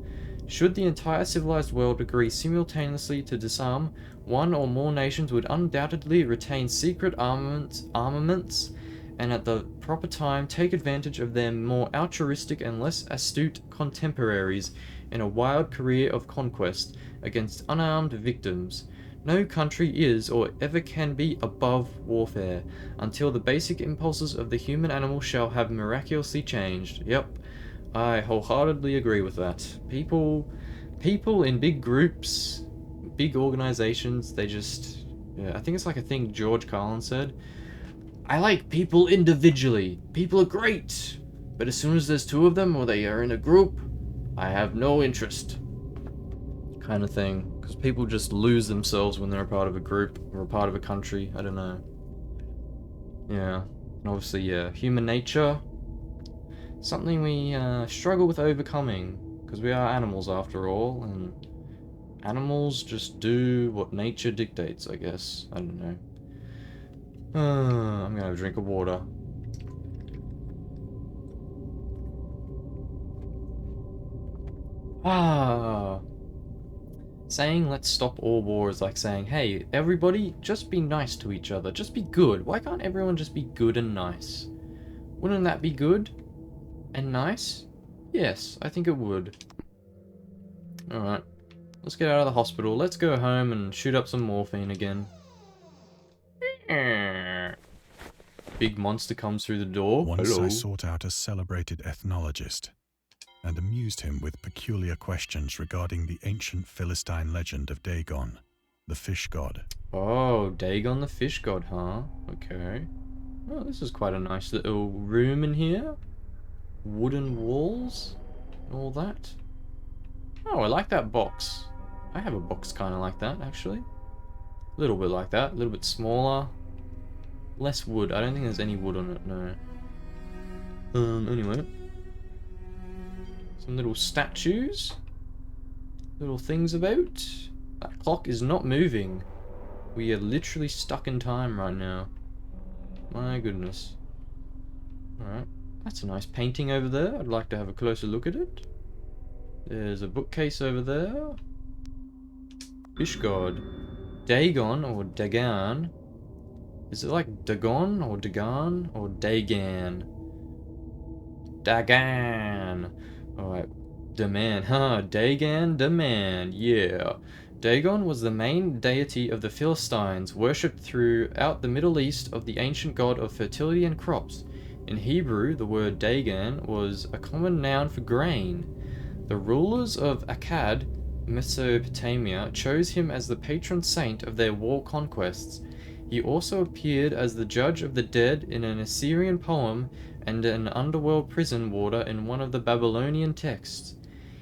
Should the entire civilized world agree simultaneously to disarm, one or more nations would undoubtedly retain secret armaments and at the proper time take advantage of their more altruistic and less astute contemporaries in a wild career of conquest against unarmed victims. No country is or ever can be above warfare until the basic impulses of the human animal shall have miraculously changed. Yep, I wholeheartedly agree with that. People in big groups, big organizations, they just... Yeah, I think it's like a thing George Carlin said. I like people individually. People are great. But as soon as there's two of them or they are in a group, I have no interest. Kind of thing. Because people just lose themselves when they're a part of a group or a part of a country. I don't know. Yeah. And obviously, yeah, human nature. Something we struggle with overcoming. Because we are animals after all. And animals just do what nature dictates, I guess. I don't know. I'm gonna have a drink of water. Saying let's stop all war is like saying, hey, everybody, just be nice to each other. Just be good. Why can't everyone just be good and nice? Wouldn't that be good and nice? Yes, I think it would. Alright. Let's get out of the hospital. Let's go home and shoot up some morphine again. Big monster comes through the door. Once Hello. I sought out a celebrated ethnologist and amused him with peculiar questions regarding the ancient Philistine legend of Dagon, the fish god. Oh, Dagon the fish god, huh? Okay. Oh, this is quite a nice little room in here. Wooden walls and all that. Oh, I like that box. I have a box kind of like that, actually. A little bit like that. A little bit smaller. Less wood. I don't think there's any wood on it, no. Anyway. Some little statues. Little things about. That clock is not moving. We are literally stuck in time right now. My goodness. Alright. That's a nice painting over there. I'd like to have a closer look at it. There's a bookcase over there. Fish god. Dagon or Dagon. Is it like Dagon or Dagon or Dagan? Dagon. Alright. Daman. Huh. Dagon. Daman. Yeah. Dagon was the main deity of the Philistines, worshipped throughout the Middle East of the ancient god of fertility and crops. In Hebrew, the word Dagon was a common noun for grain. The rulers of Akkad, Mesopotamia, chose him as the patron saint of their war conquests. He also appeared as the judge of the dead in an Assyrian poem and an underworld prison warder in one of the Babylonian texts.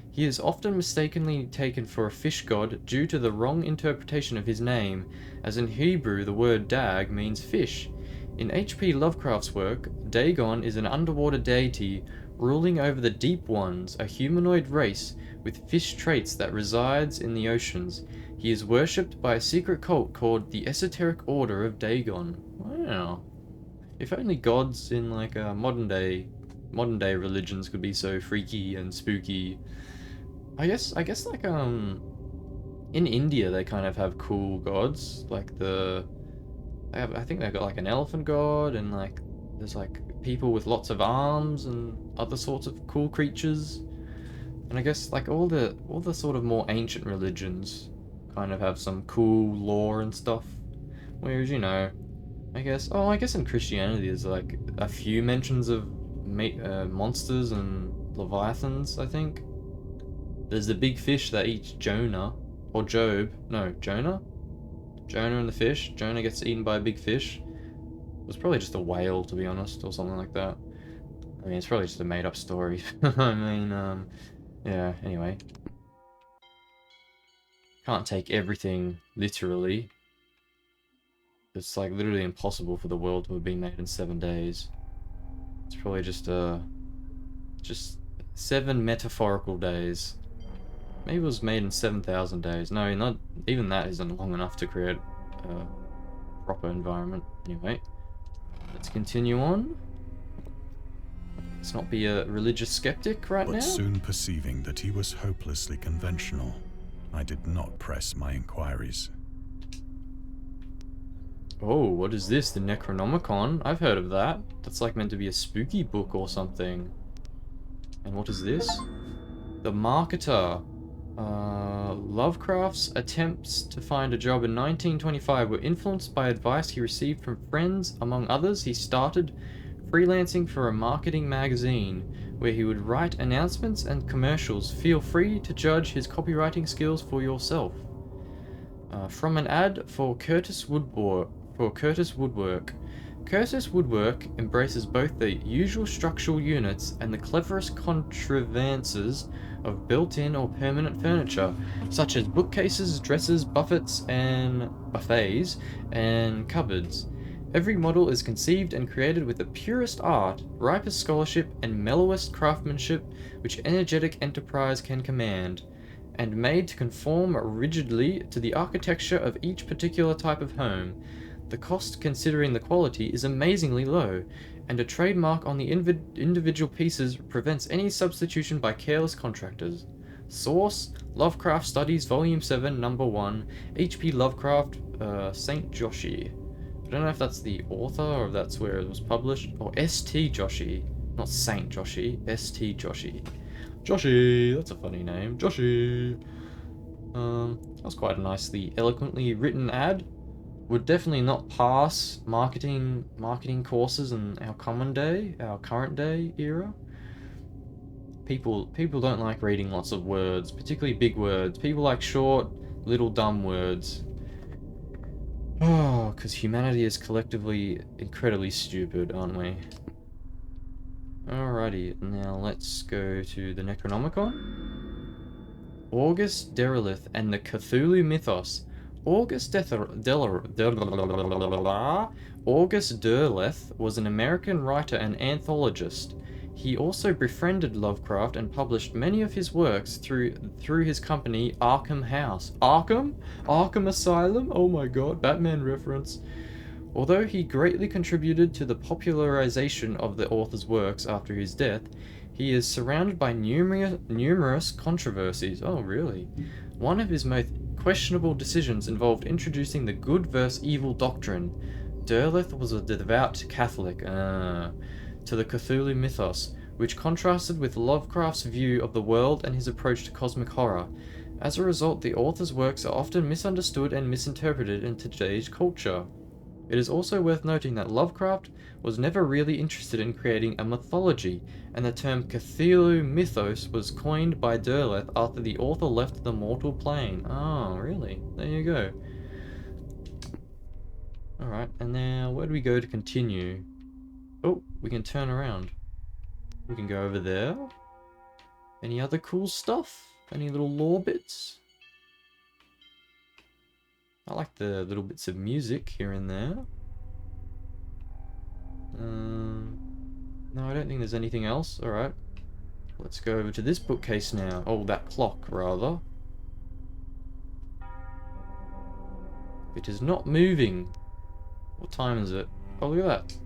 He is often mistakenly taken for a fish god due to the wrong interpretation of his name, as in Hebrew the word dag means fish. In H.P. Lovecraft's work, Dagon is an underwater deity ruling over the Deep Ones, a humanoid race with fish traits that resides in the oceans. He is worshipped by a secret cult called the Esoteric Order of Dagon. Wow. If only gods in like modern day religions could be so freaky and spooky. I guess like in India they kind of have cool gods, like I think they've got like an elephant god, and like there's like people with lots of arms and other sorts of cool creatures. And I guess like all the sort of more ancient religions kind of have some cool lore and stuff. Whereas, you know, I guess in Christianity there's like a few mentions of monsters and leviathans, I think. There's the big fish that eats Jonah, or Job. No, Jonah? Jonah and the fish. Jonah gets eaten by a big fish. It was probably just a whale, to be honest, or something like that. I mean, it's probably just a made-up story. I mean, yeah, anyway. Can't take everything literally. It's like literally impossible for the world to have been made in 7 days. It's probably just 7 metaphorical days. Maybe it was made in 7,000 days. No, not even that isn't long enough to create a proper environment. Anyway, let's continue on. Let's not be a religious skeptic right now. But soon perceiving that he was hopelessly conventional, I did not press my inquiries. Oh, what is this? The Necronomicon? I've heard of that. That's like meant to be a spooky book or something. And what is this? The Marketer. Lovecraft's attempts to find a job in 1925 were influenced by advice he received from friends. Among others, he started freelancing for a marketing magazine, where he would write announcements and commercials. Feel free to judge his copywriting skills for yourself. From an ad for Curtis Woodwork, Curtis woodwork embraces both the usual structural units and the cleverest contrivances of built-in or permanent furniture, such as bookcases, dressers, buffets, and buffets, and cupboards. Every model is conceived and created with the purest art, ripest scholarship, and mellowest craftsmanship which energetic enterprise can command, and made to conform rigidly to the architecture of each particular type of home. The cost, considering the quality, is amazingly low, and a trademark on the individual pieces prevents any substitution by careless contractors. Source: Lovecraft Studies, Volume 7, Number 1, H.P. Lovecraft, St. Joshi. I don't know if that's the author or if that's where it was published. Or S.T. Joshi. Not St. Joshi, S.T. Joshi. Joshi! That's a funny name. Joshi! That was quite a nicely, eloquently written ad. Would definitely not pass marketing courses in our current day era. People don't like reading lots of words, particularly big words. People like short, little dumb words. Oh, because humanity is collectively incredibly stupid, aren't we? Alrighty, now let's go to the Necronomicon. August Derleth and the Cthulhu Mythos. August Derleth was an American writer and anthologist. He also befriended Lovecraft and published many of his works through his company Arkham House. Arkham Asylum? Oh my god, Batman reference. Although he greatly contributed to the popularization of the author's works after his death, he is surrounded by numerous controversies. Oh, really? One of his most questionable decisions involved introducing the good versus evil doctrine. Derleth was a devout Catholic to the Cthulhu mythos, which contrasted with Lovecraft's view of the world and his approach to cosmic horror. As a result, the author's works are often misunderstood and misinterpreted in today's culture. It is also worth noting that Lovecraft was never really interested in creating a mythology, and the term Cthulhu mythos was coined by Derleth after the author left the mortal plane. Oh, really? There you go. Alright, and now where do we go to continue? Oh, we can turn around. We can go over there. Any other cool stuff? Any little lore bits? I like the little bits of music here and there. No, I don't think there's anything else. Alright. Let's go over to this bookcase now. Oh, that clock, rather. It is not moving. What time is it? Oh, look at that.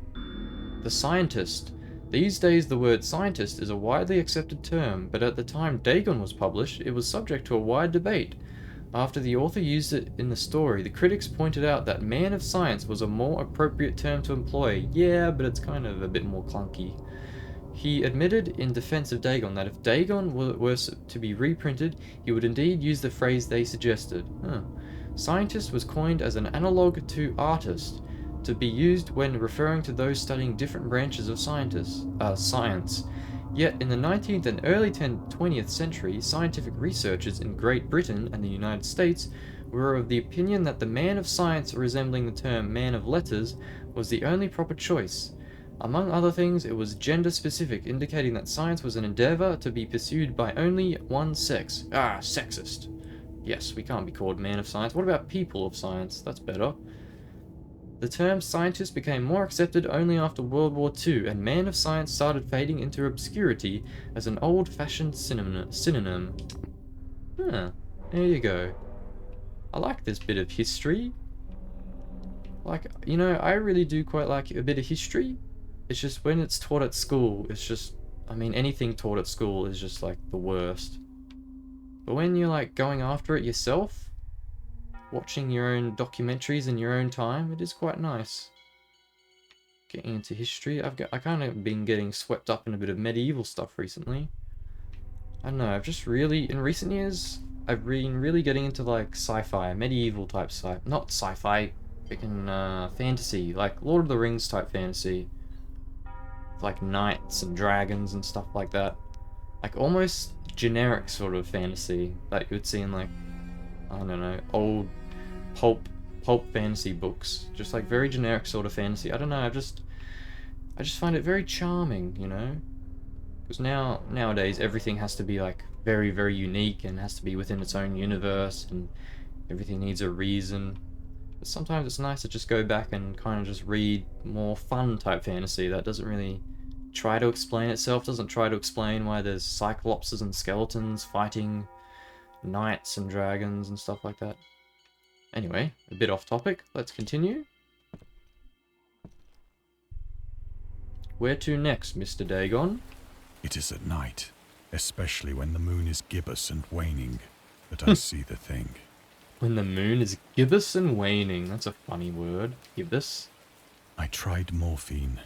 The scientist. These days, the word scientist is a widely accepted term, but at the time Dagon was published, it was subject to a wide debate. After the author used it in the story, the critics pointed out that man of science was a more appropriate term to employ. Yeah, but it's kind of a bit more clunky. He admitted in defense of Dagon that if Dagon were to be reprinted, he would indeed use the phrase they suggested. Scientist was coined as an analogue to artist, to be used when referring to those studying different branches of science. Yet, in the 19th and early 20th century, scientific researchers in Great Britain and the United States were of the opinion that the man of science resembling the term man of letters was the only proper choice. Among other things, it was gender-specific, indicating that science was an endeavor to be pursued by only one sex. Ah, sexist. Yes, we can't be called man of science. What about people of science? That's better. The term scientist became more accepted only after World War II, and man of science started fading into obscurity as an old-fashioned synonym. There you go. I like this bit of history. Like, you know, I really do quite like a bit of history. It's just when it's taught at school, it's just, I mean, anything taught at school is just like the worst. But when you're like going after it yourself, watching your own documentaries in your own time, it is quite nice. Getting into history, I kind of been getting swept up in a bit of medieval stuff recently. I don't know, I've just really, in recent years, I've been really getting into like sci-fi, medieval type not sci-fi, freaking fantasy, like Lord of the Rings type fantasy. Like knights and dragons and stuff like that. Like almost generic sort of fantasy that you would see in like, I don't know, old pulp pulp fantasy books, just like very generic sort of fantasy. I don't know, I just find it very charming, you know? Because nowadays everything has to be like very, very unique and has to be within its own universe, and everything needs a reason. But sometimes it's nice to just go back and kind of just read more fun type fantasy that doesn't really try to explain itself, doesn't try to explain why there's cyclopses and skeletons fighting knights and dragons and stuff like that. Anyway, a bit off topic, let's continue. Where to next, Mr. Dagon? It is at night, especially when the moon is gibbous and waning, that I see the thing. When the moon is gibbous and waning. That's a funny word. Gibbous. I tried morphine,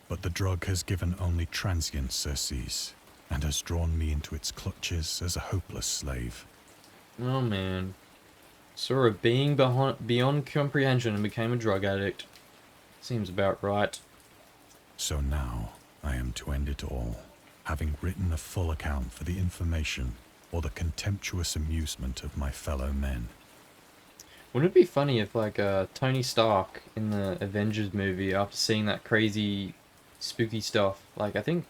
but the drug has given only transient surcease, and has drawn me into its clutches as a hopeless slave. Oh man. Saw a being beyond comprehension and became a drug addict. Seems about right. So now, I am to end it all, having written a full account for the information or the contemptuous amusement of my fellow men. Wouldn't it be funny if, like, Tony Stark in the Avengers movie, after seeing that crazy, spooky stuff, like, I think,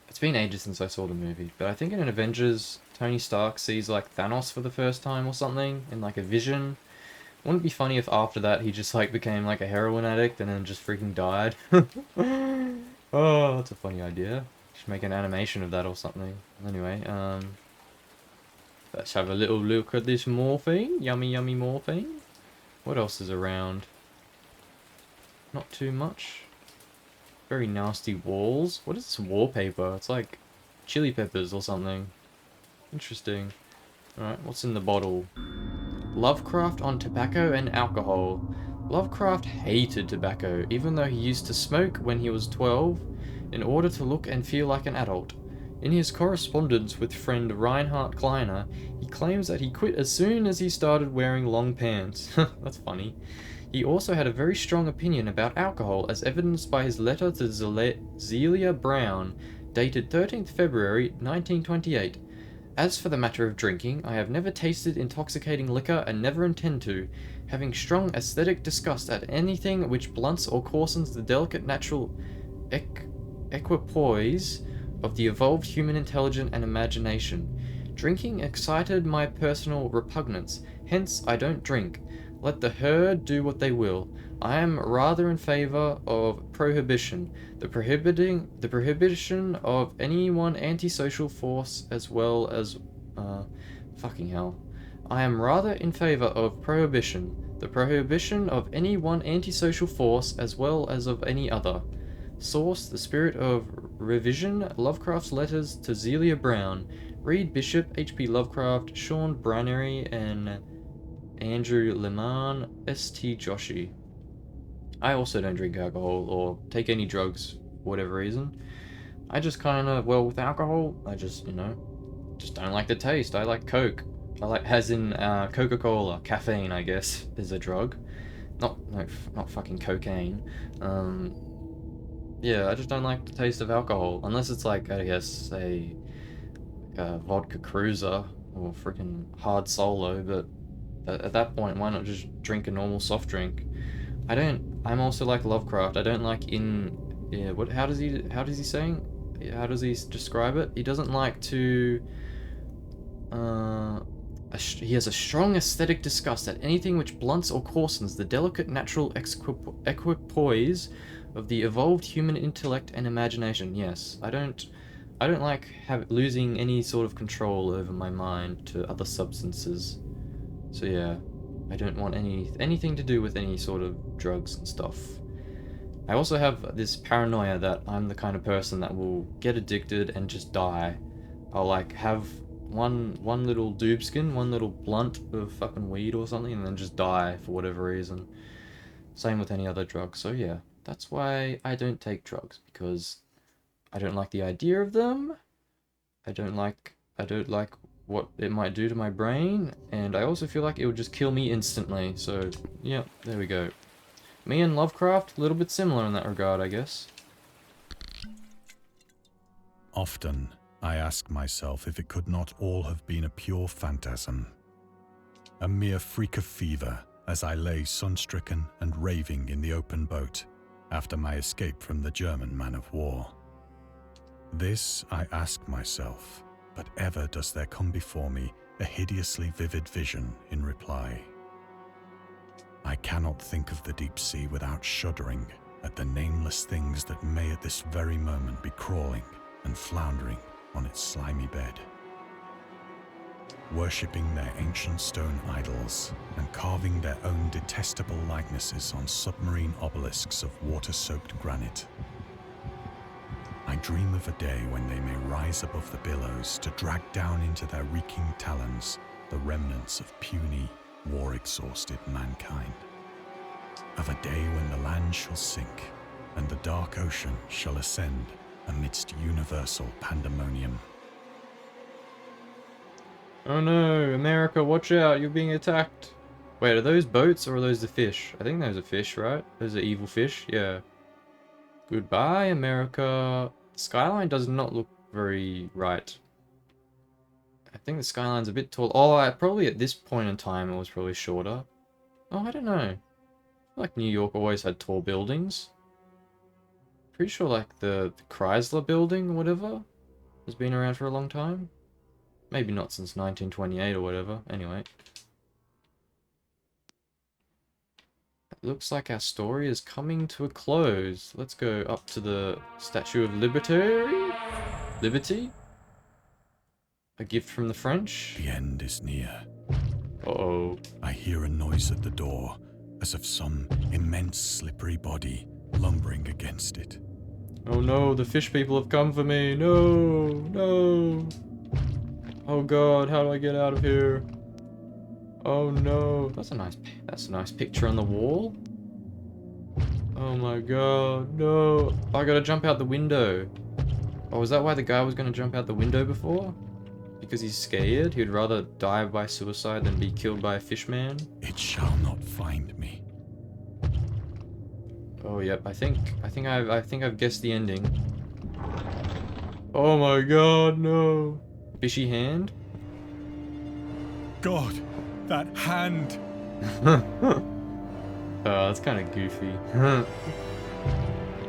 it's been ages since I saw the movie, but I think in an Avengers, Tony Stark sees, like, Thanos for the first time or something, in, like, a vision. Wouldn't it be funny if after that he just, like, became, like, a heroin addict and then just freaking died? Oh, that's a funny idea. Should make an animation of that or something. Anyway, let's have a little look at this morphine. Yummy, yummy morphine. What else is around? Not too much. Very nasty walls. What is this wallpaper? It's like chili peppers or something. Interesting. Alright, what's in the bottle? Lovecraft on tobacco and alcohol. Lovecraft hated tobacco, even though he used to smoke when he was 12, in order to look and feel like an adult. In his correspondence with friend Reinhard Kleiner, he claims that he quit as soon as he started wearing long pants. That's funny. He also had a very strong opinion about alcohol, as evidenced by his letter to Zelia Brown, dated 13th February 1928. As for the matter of drinking, I have never tasted intoxicating liquor and never intend to, having strong aesthetic disgust at anything which blunts or coarsens the delicate natural equipoise of the evolved human intelligence and imagination. Drinking excited my personal repugnance, hence I don't drink. Let the herd do what they will. I am rather in favor of prohibition, the prohibition of any one antisocial force as well as, fucking hell. I am rather in favor of prohibition, the prohibition of any one antisocial force as well as of any other. Source: The Spirit of Revision, Lovecraft's Letters to Zelia Brown. Reed Bishop, H.P. Lovecraft, Sean Brannery, and Andrew Leman, S.T. Joshi. I also don't drink alcohol or take any drugs for whatever reason. I just kind of, well, with alcohol, I just, you know, just don't like the taste. I like Coke. I like, as in Coca-Cola. Caffeine, I guess, is a drug. Not fucking cocaine. Yeah, I just don't like the taste of alcohol. Unless it's like, I guess, a vodka cruiser or freaking hard solo, but at that point, why not just drink a normal soft drink? I'm also like Lovecraft. I don't like how does he describe it? He doesn't like to, he has a strong aesthetic disgust at anything which blunts or coarsens the delicate natural equipoise of the evolved human intellect and imagination. Yes, I don't like losing any sort of control over my mind to other substances. So yeah, I don't want anything to do with any sort of drugs and stuff. I also have this paranoia that I'm the kind of person that will get addicted and just die. I'll like have one little doobskin, one little blunt of fucking weed or something, and then just die for whatever reason. Same with any other drug. So yeah, that's why I don't take drugs, because I don't like the idea of them. I don't like what it might do to my brain, and I also feel like it would just kill me instantly. So yeah, there we go. Me and Lovecraft, a little bit similar in that regard, I guess. Often, I ask myself if it could not all have been a pure phantasm. A mere freak of fever, as I lay sun-stricken and raving in the open boat after my escape from the German man of war. This I ask myself, but ever does there come before me a hideously vivid vision in reply. I cannot think of the deep sea without shuddering at the nameless things that may at this very moment be crawling and floundering on its slimy bed, worshipping their ancient stone idols and carving their own detestable likenesses on submarine obelisks of water-soaked granite. I dream of a day when they may rise above the billows to drag down into their reeking talons the remnants of puny, war-exhausted mankind. Of a day when the land shall sink and the dark ocean shall ascend amidst universal pandemonium. Oh no, America, watch out, you're being attacked. Wait, are those boats or are those the fish? I think those are fish, right? Those are evil fish, yeah. Goodbye, America. The skyline does not look very right. I think the skyline's a bit tall. Oh, probably at this point in time it was probably shorter. Oh, I don't know. Like New York always had tall buildings. Pretty sure like the Chrysler building or whatever has been around for a long time. Maybe not since 1928 or whatever. Anyway. It looks like our story is coming to a close. Let's go up to the Statue of Liberty. Liberty? A gift from the French? The end is near. Uh-oh. I hear a noise at the door, as of some immense slippery body lumbering against it. Oh no, the fish people have come for me. No, no. Oh god, how do I get out of here? Oh no. That's a nice picture on the wall. Oh my god, no. I gotta jump out the window. Oh, is that why the guy was gonna jump out the window before? Because he's scared? He'd rather die by suicide than be killed by a fish man? It shall not find me. Oh yep, I think I've guessed the ending. Oh my god, no. Fishy hand? God, that hand! Oh, that's kind of goofy.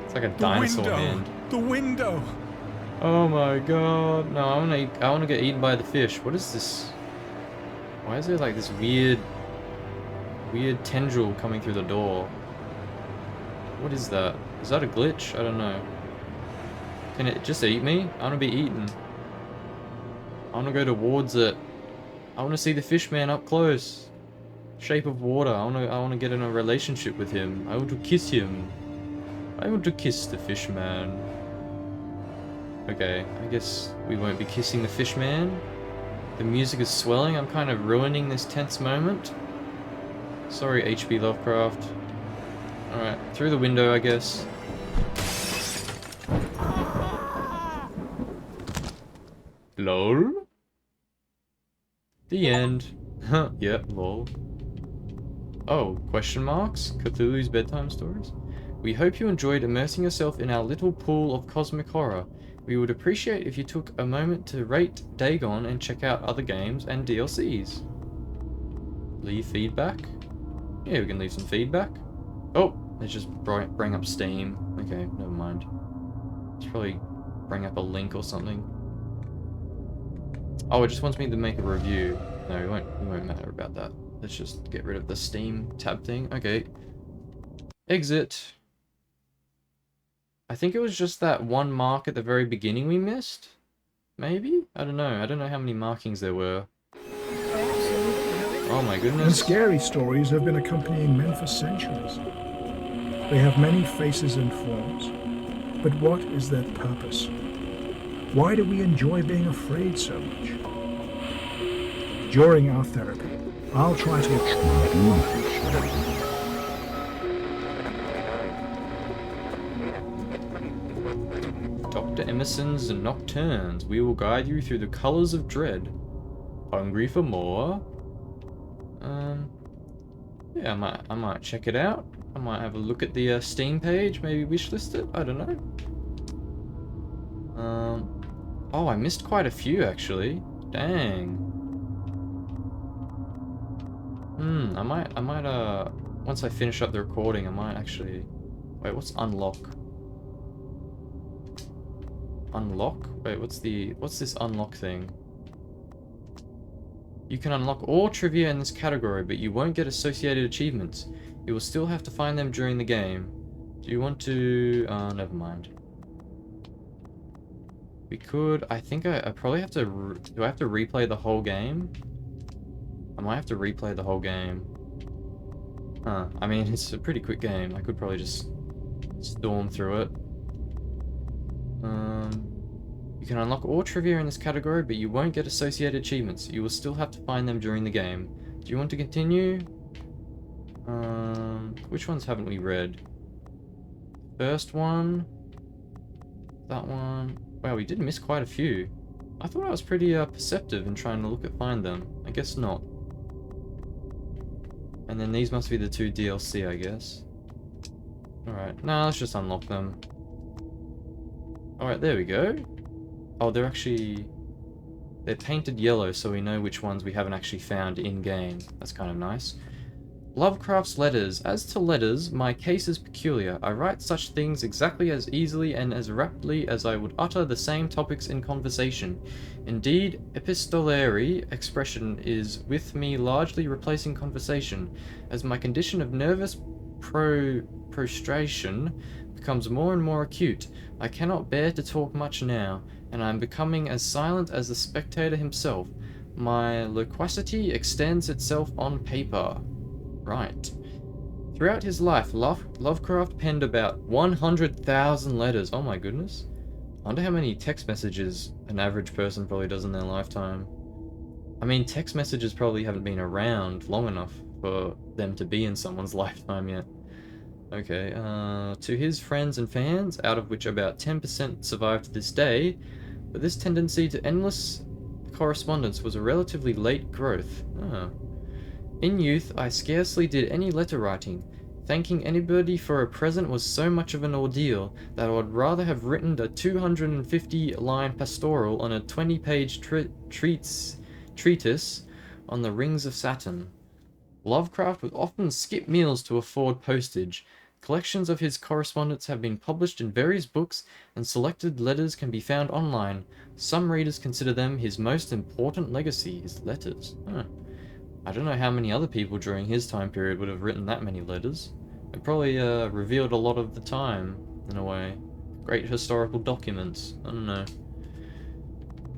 It's like a dinosaur hand. The window! Oh my god. No, I wanna get eaten by the fish. What is this? Why is there like this weird tendril coming through the door? What is that? Is that a glitch? I don't know. Can it just eat me? I wanna be eaten. I wanna go towards it. I wanna see the fish man up close. Shape of water. I wanna get in a relationship with him. I want to kiss him. I want to kiss the fish man. Okay, I guess we won't be kissing the fish man. The music is swelling. I'm kind of ruining this tense moment. Sorry, H.P. Lovecraft. Alright, through the window, I guess. LOL? The end. Huh, yep, lol. Oh, question marks? Cthulhu's bedtime stories? We hope you enjoyed immersing yourself in our little pool of cosmic horror. We would appreciate if you took a moment to rate Dagon and check out other games and DLCs. Leave feedback? Yeah, we can leave some feedback. Oh, let's just bring up Steam. Okay, never mind. Let's probably bring up a link or something. Oh, it just wants me to make a review. No, it won't matter about that. Let's just get rid of the Steam tab thing. Okay. Exit. I think it was just that one mark at the very beginning we missed. Maybe? I don't know. I don't know how many markings there were. Oh my And goodness. scary stories have been accompanying men for centuries. They have many faces and forms. But what is their purpose? Why do we enjoy being afraid so much? During our therapy, I'll try to explain. Dr. Emerson's Nocturnes. We will guide you through the colors of dread. Hungry for more? Yeah, I might check it out. I might have a look at the Steam page, maybe wishlist it. I don't know. Oh, I missed quite a few actually. Dang. Once I finish up the recording, I might actually... Wait, what's unlock? Unlock? Wait, what's this unlock thing? You can unlock all trivia in this category, but you won't get associated achievements. You will still have to find them during the game. Do you want to... never mind. We could... I think I probably have to... Do I have to replay the whole game? I might have to replay the whole game. Huh. I mean, it's a pretty quick game. I could probably just storm through it. You can unlock all trivia in this category, but you won't get associated achievements. You will still have to find them during the game. Do you want to continue? Which ones haven't we read? First one. That one. Wow, we did miss quite a few. I thought I was pretty perceptive in trying to find them. I guess not. And then these must be the 2 DLC, I guess. Alright, now let's just unlock them. Alright, there we go. Oh, they're painted yellow, so we know which ones we haven't actually found in-game. That's kind of nice. Lovecraft's letters. As to letters, my case is peculiar. I write such things exactly as easily and as rapidly as I would utter the same topics in conversation. Indeed, epistolary expression is with me largely replacing conversation, as my condition of nervous prostration becomes more and more acute. I cannot bear to talk much now, and I am becoming as silent as the spectator himself. My loquacity extends itself on paper. Right. Throughout his life, Lovecraft penned about 100,000 letters. Oh my goodness. I wonder how many text messages an average person probably does in their lifetime. I mean, text messages probably haven't been around long enough for them to be in someone's lifetime yet. Okay, to his friends and fans, out of which about 10% survive to this day, but this tendency to endless correspondence was a relatively late growth. Oh. In youth, I scarcely did any letter writing. Thanking anybody for a present was so much of an ordeal that I would rather have written a 250-line pastoral on a 20-page treatise on the rings of Saturn. Lovecraft would often skip meals to afford postage. Collections of his correspondence have been published in various books, and selected letters can be found online. Some readers consider them his most important legacy, his letters. Huh. I don't know how many other people during his time period would have written that many letters. It probably revealed a lot of the time, in a way. Great historical documents. I don't know.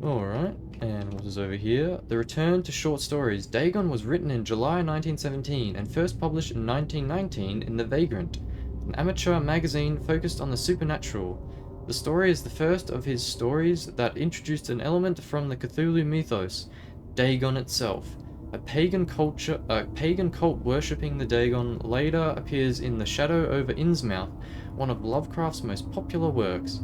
Alright, and what is over here? The Return to Short Stories. Dagon was written in July 1917 and first published in 1919 in The Vagrant, an amateur magazine focused on the supernatural. The story is the first of his stories that introduced an element from the Cthulhu mythos, Dagon itself. A pagan cult worshipping the Dagon later appears in The Shadow over Innsmouth, one of Lovecraft's most popular works.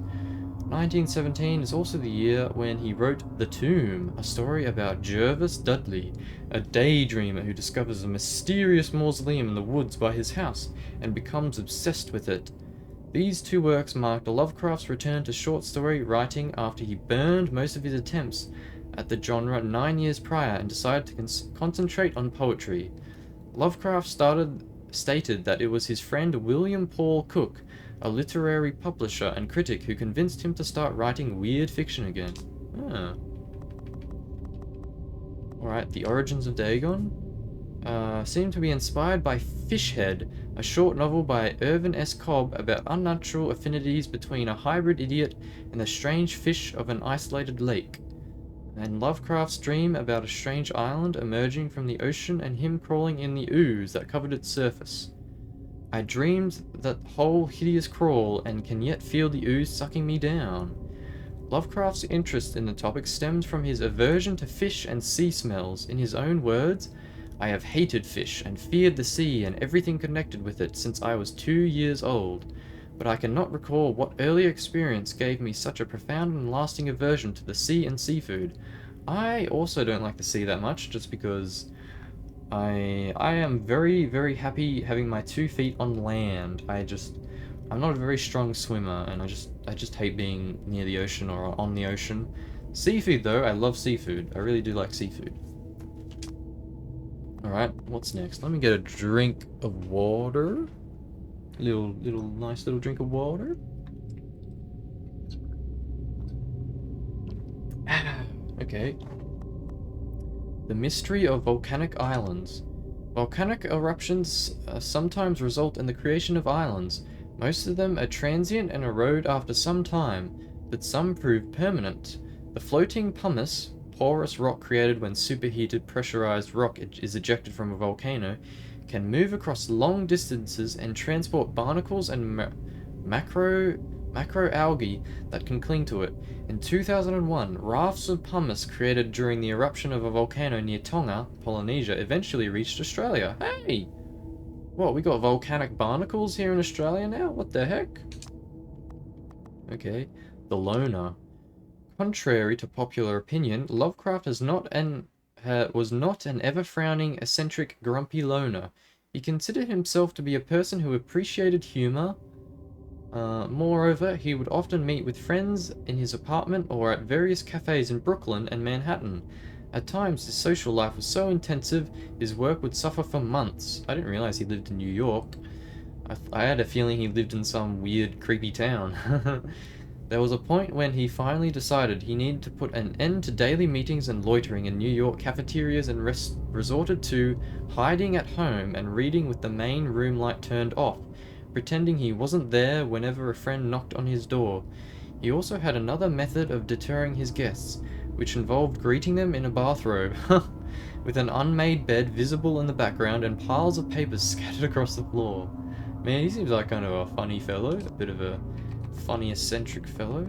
1917 is also the year when he wrote The Tomb, a story about Jervis Dudley, a daydreamer who discovers a mysterious mausoleum in the woods by his house and becomes obsessed with it. These 2 works marked Lovecraft's return to short story writing after he burned most of his attempts at the genre 9 years prior and decided to concentrate on poetry. Lovecraft stated that it was his friend William Paul Cook, a literary publisher and critic, who convinced him to start writing weird fiction again. Ah. Alright, The Origins of Dagon seem to be inspired by Fishhead, a short novel by Irvin S. Cobb about unnatural affinities between a hybrid idiot and the strange fish of an isolated lake. And Lovecraft's dream about a strange island emerging from the ocean and him crawling in the ooze that covered its surface. I dreamed that whole hideous crawl and can yet feel the ooze sucking me down. Lovecraft's interest in the topic stemmed from his aversion to fish and sea smells. In his own words, I have hated fish and feared the sea and everything connected with it since I was 2 years old. But I cannot recall what earlier experience gave me such a profound and lasting aversion to the sea and seafood. I also don't like the sea that much, just because I am very, very happy having my 2 feet on land. I'm not a very strong swimmer, and I just hate being near the ocean or on the ocean. Seafood though, I love seafood. I really do like seafood. Alright, what's next? Let me get a drink of water. Nice little drink of water. Okay. The mystery of volcanic islands. Volcanic eruptions sometimes result in the creation of islands. Most of them are transient and erode after some time, but some prove permanent. The floating pumice, porous rock created when superheated pressurized rock is ejected from a volcano, can move across long distances and transport barnacles and macroalgae that can cling to it. In 2001, rafts of pumice created during the eruption of a volcano near Tonga, Polynesia, eventually reached Australia. Hey! What, we got volcanic barnacles here in Australia now? What the heck? Okay. The Loner. Contrary to popular opinion, Lovecraft was not an ever-frowning, eccentric, grumpy loner. He considered himself to be a person who appreciated humor. Moreover, he would often meet with friends in his apartment or at various cafes in Brooklyn and Manhattan. At times, his social life was so intensive, his work would suffer for months. I didn't realize he lived in New York. I had a feeling he lived in some weird, creepy town. There was a point when he finally decided he needed to put an end to daily meetings and loitering in New York cafeterias and resorted to hiding at home and reading with the main room light turned off, pretending he wasn't there whenever a friend knocked on his door. He also had another method of deterring his guests, which involved greeting them in a bathrobe, with an unmade bed visible in the background and piles of papers scattered across the floor. Man, he seems like kind of a funny fellow, a bit of a funny eccentric fellow.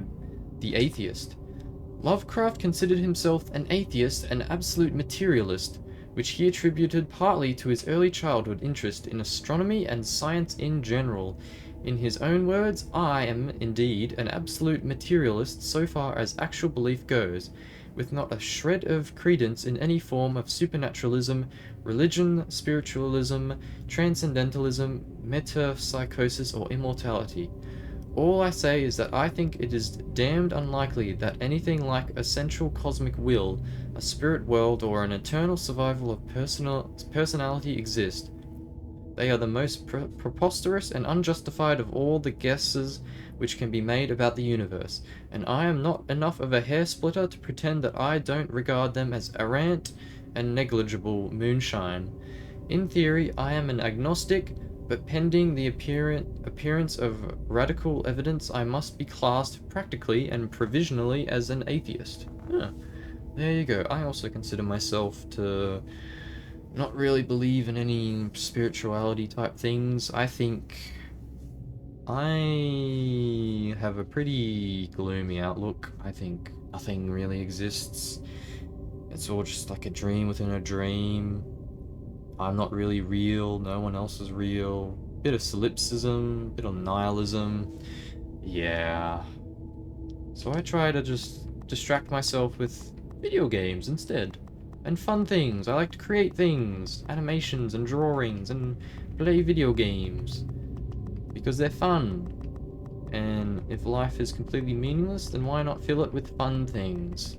The Atheist. Lovecraft considered himself an atheist and absolute materialist, which he attributed partly to his early childhood interest in astronomy and science in general. In his own words, I am indeed an absolute materialist so far as actual belief goes, with not a shred of credence in any form of supernaturalism, religion, spiritualism, transcendentalism, metapsychosis, or immortality. All I say is that I think it is damned unlikely that anything like a central cosmic will, a spirit world, or an eternal survival of personality exist. They are the most preposterous and unjustified of all the guesses which can be made about the universe, and I am not enough of a hair-splitter to pretend that I don't regard them as errant and negligible moonshine. In theory, I am an agnostic, but pending the appearance of radical evidence, I must be classed practically and provisionally as an atheist. Huh. There you go. I also consider myself to not really believe in any spirituality type things. I think I have a pretty gloomy outlook. I think nothing really exists. It's all just like a dream within a dream. I'm not really real, no one else is real. Bit of solipsism, bit of nihilism. Yeah. So I try to just distract myself with video games instead. And fun things. I like to create things, animations and drawings, and play video games. Because they're fun. And if life is completely meaningless, then why not fill it with fun things?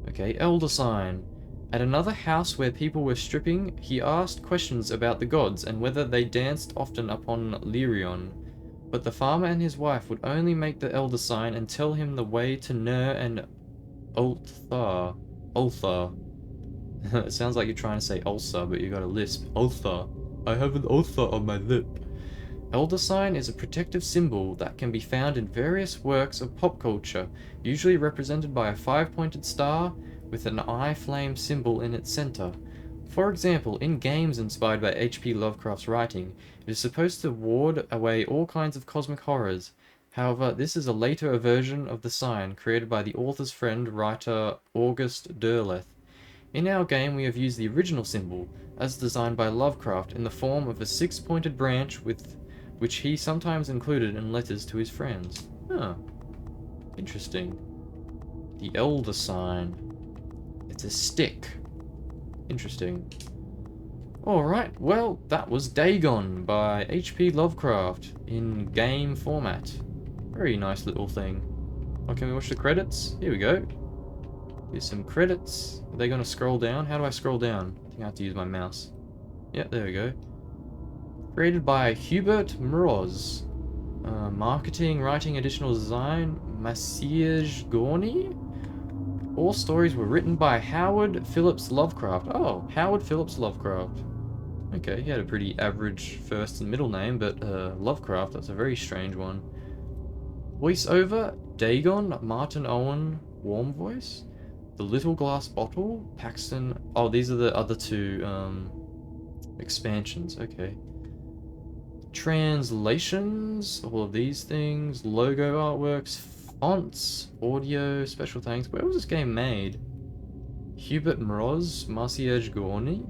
Okay, Elder Sign. At another house where people were stripping, he asked questions about the gods and whether they danced often upon Lyrion. But the farmer and his wife would only make the elder sign and tell him the way to Ner and Ulthar. Ulthar. It sounds like you're trying to say ulcer, but you got a lisp. Ulthar. I have an ulcer on my lip. Elder sign is a protective symbol that can be found in various works of pop culture, usually represented by a 5-pointed star with an eye flame symbol in its center. For example, in games inspired by H.P. Lovecraft's writing, it is supposed to ward away all kinds of cosmic horrors. However, this is a later version of the sign, created by the author's friend, writer August Derleth. In our game, we have used the original symbol, as designed by Lovecraft, in the form of a 6-pointed branch which he sometimes included in letters to his friends. Huh. Interesting. The Elder Sign. It's a stick. Interesting. Alright, well, that was Dagon by H.P. Lovecraft in game format. Very nice little thing. Oh, can we watch the credits? Here we go. Here's some credits. Are they going to scroll down? How do I scroll down? think I have to use my mouse. Yeah, there we go. Created by Hubert Mroz. Marketing, writing, additional design, Maciej Gorny. All stories were written by Howard Phillips Lovecraft. Oh, Howard Phillips Lovecraft. Okay, he had a pretty average first and middle name, but Lovecraft, that's a very strange one. Voiceover, Dagon, Martin Owen, Warm Voice. The Little Glass Bottle, Paxton. Oh, these are the other two expansions, okay. Translations, all of these things, logo artworks, fonts, audio, special thanks. Where was this game made? Hubert Mroz, Maciej Gorny?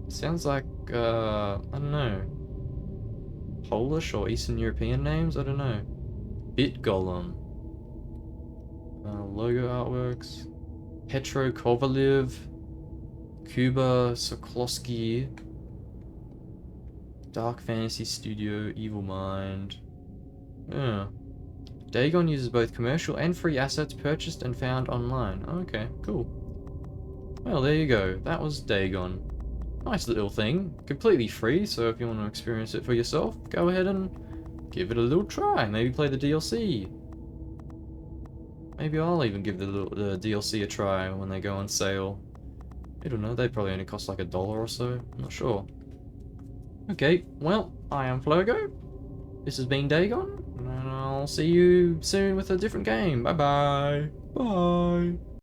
Sounds like, I don't know, Polish or Eastern European names? I don't know. Bit Golem. Logo artworks. Petro Kovalev. Kuba Sokolowski. Dark Fantasy Studio, Evil Mind. Yeah. Dagon uses both commercial and free assets purchased and found online. Okay, cool. Well, there you go. That was Dagon. Nice little thing. Completely free, so if you want to experience it for yourself, go ahead and give it a little try. Maybe play the DLC. Maybe I'll even give the DLC a try when they go on sale. I don't know, they probably only cost like $1 or so. I'm not sure. Okay, well, I am Flogo. This has been Dagon, and I'll see you soon with a different game. Bye-bye. Bye.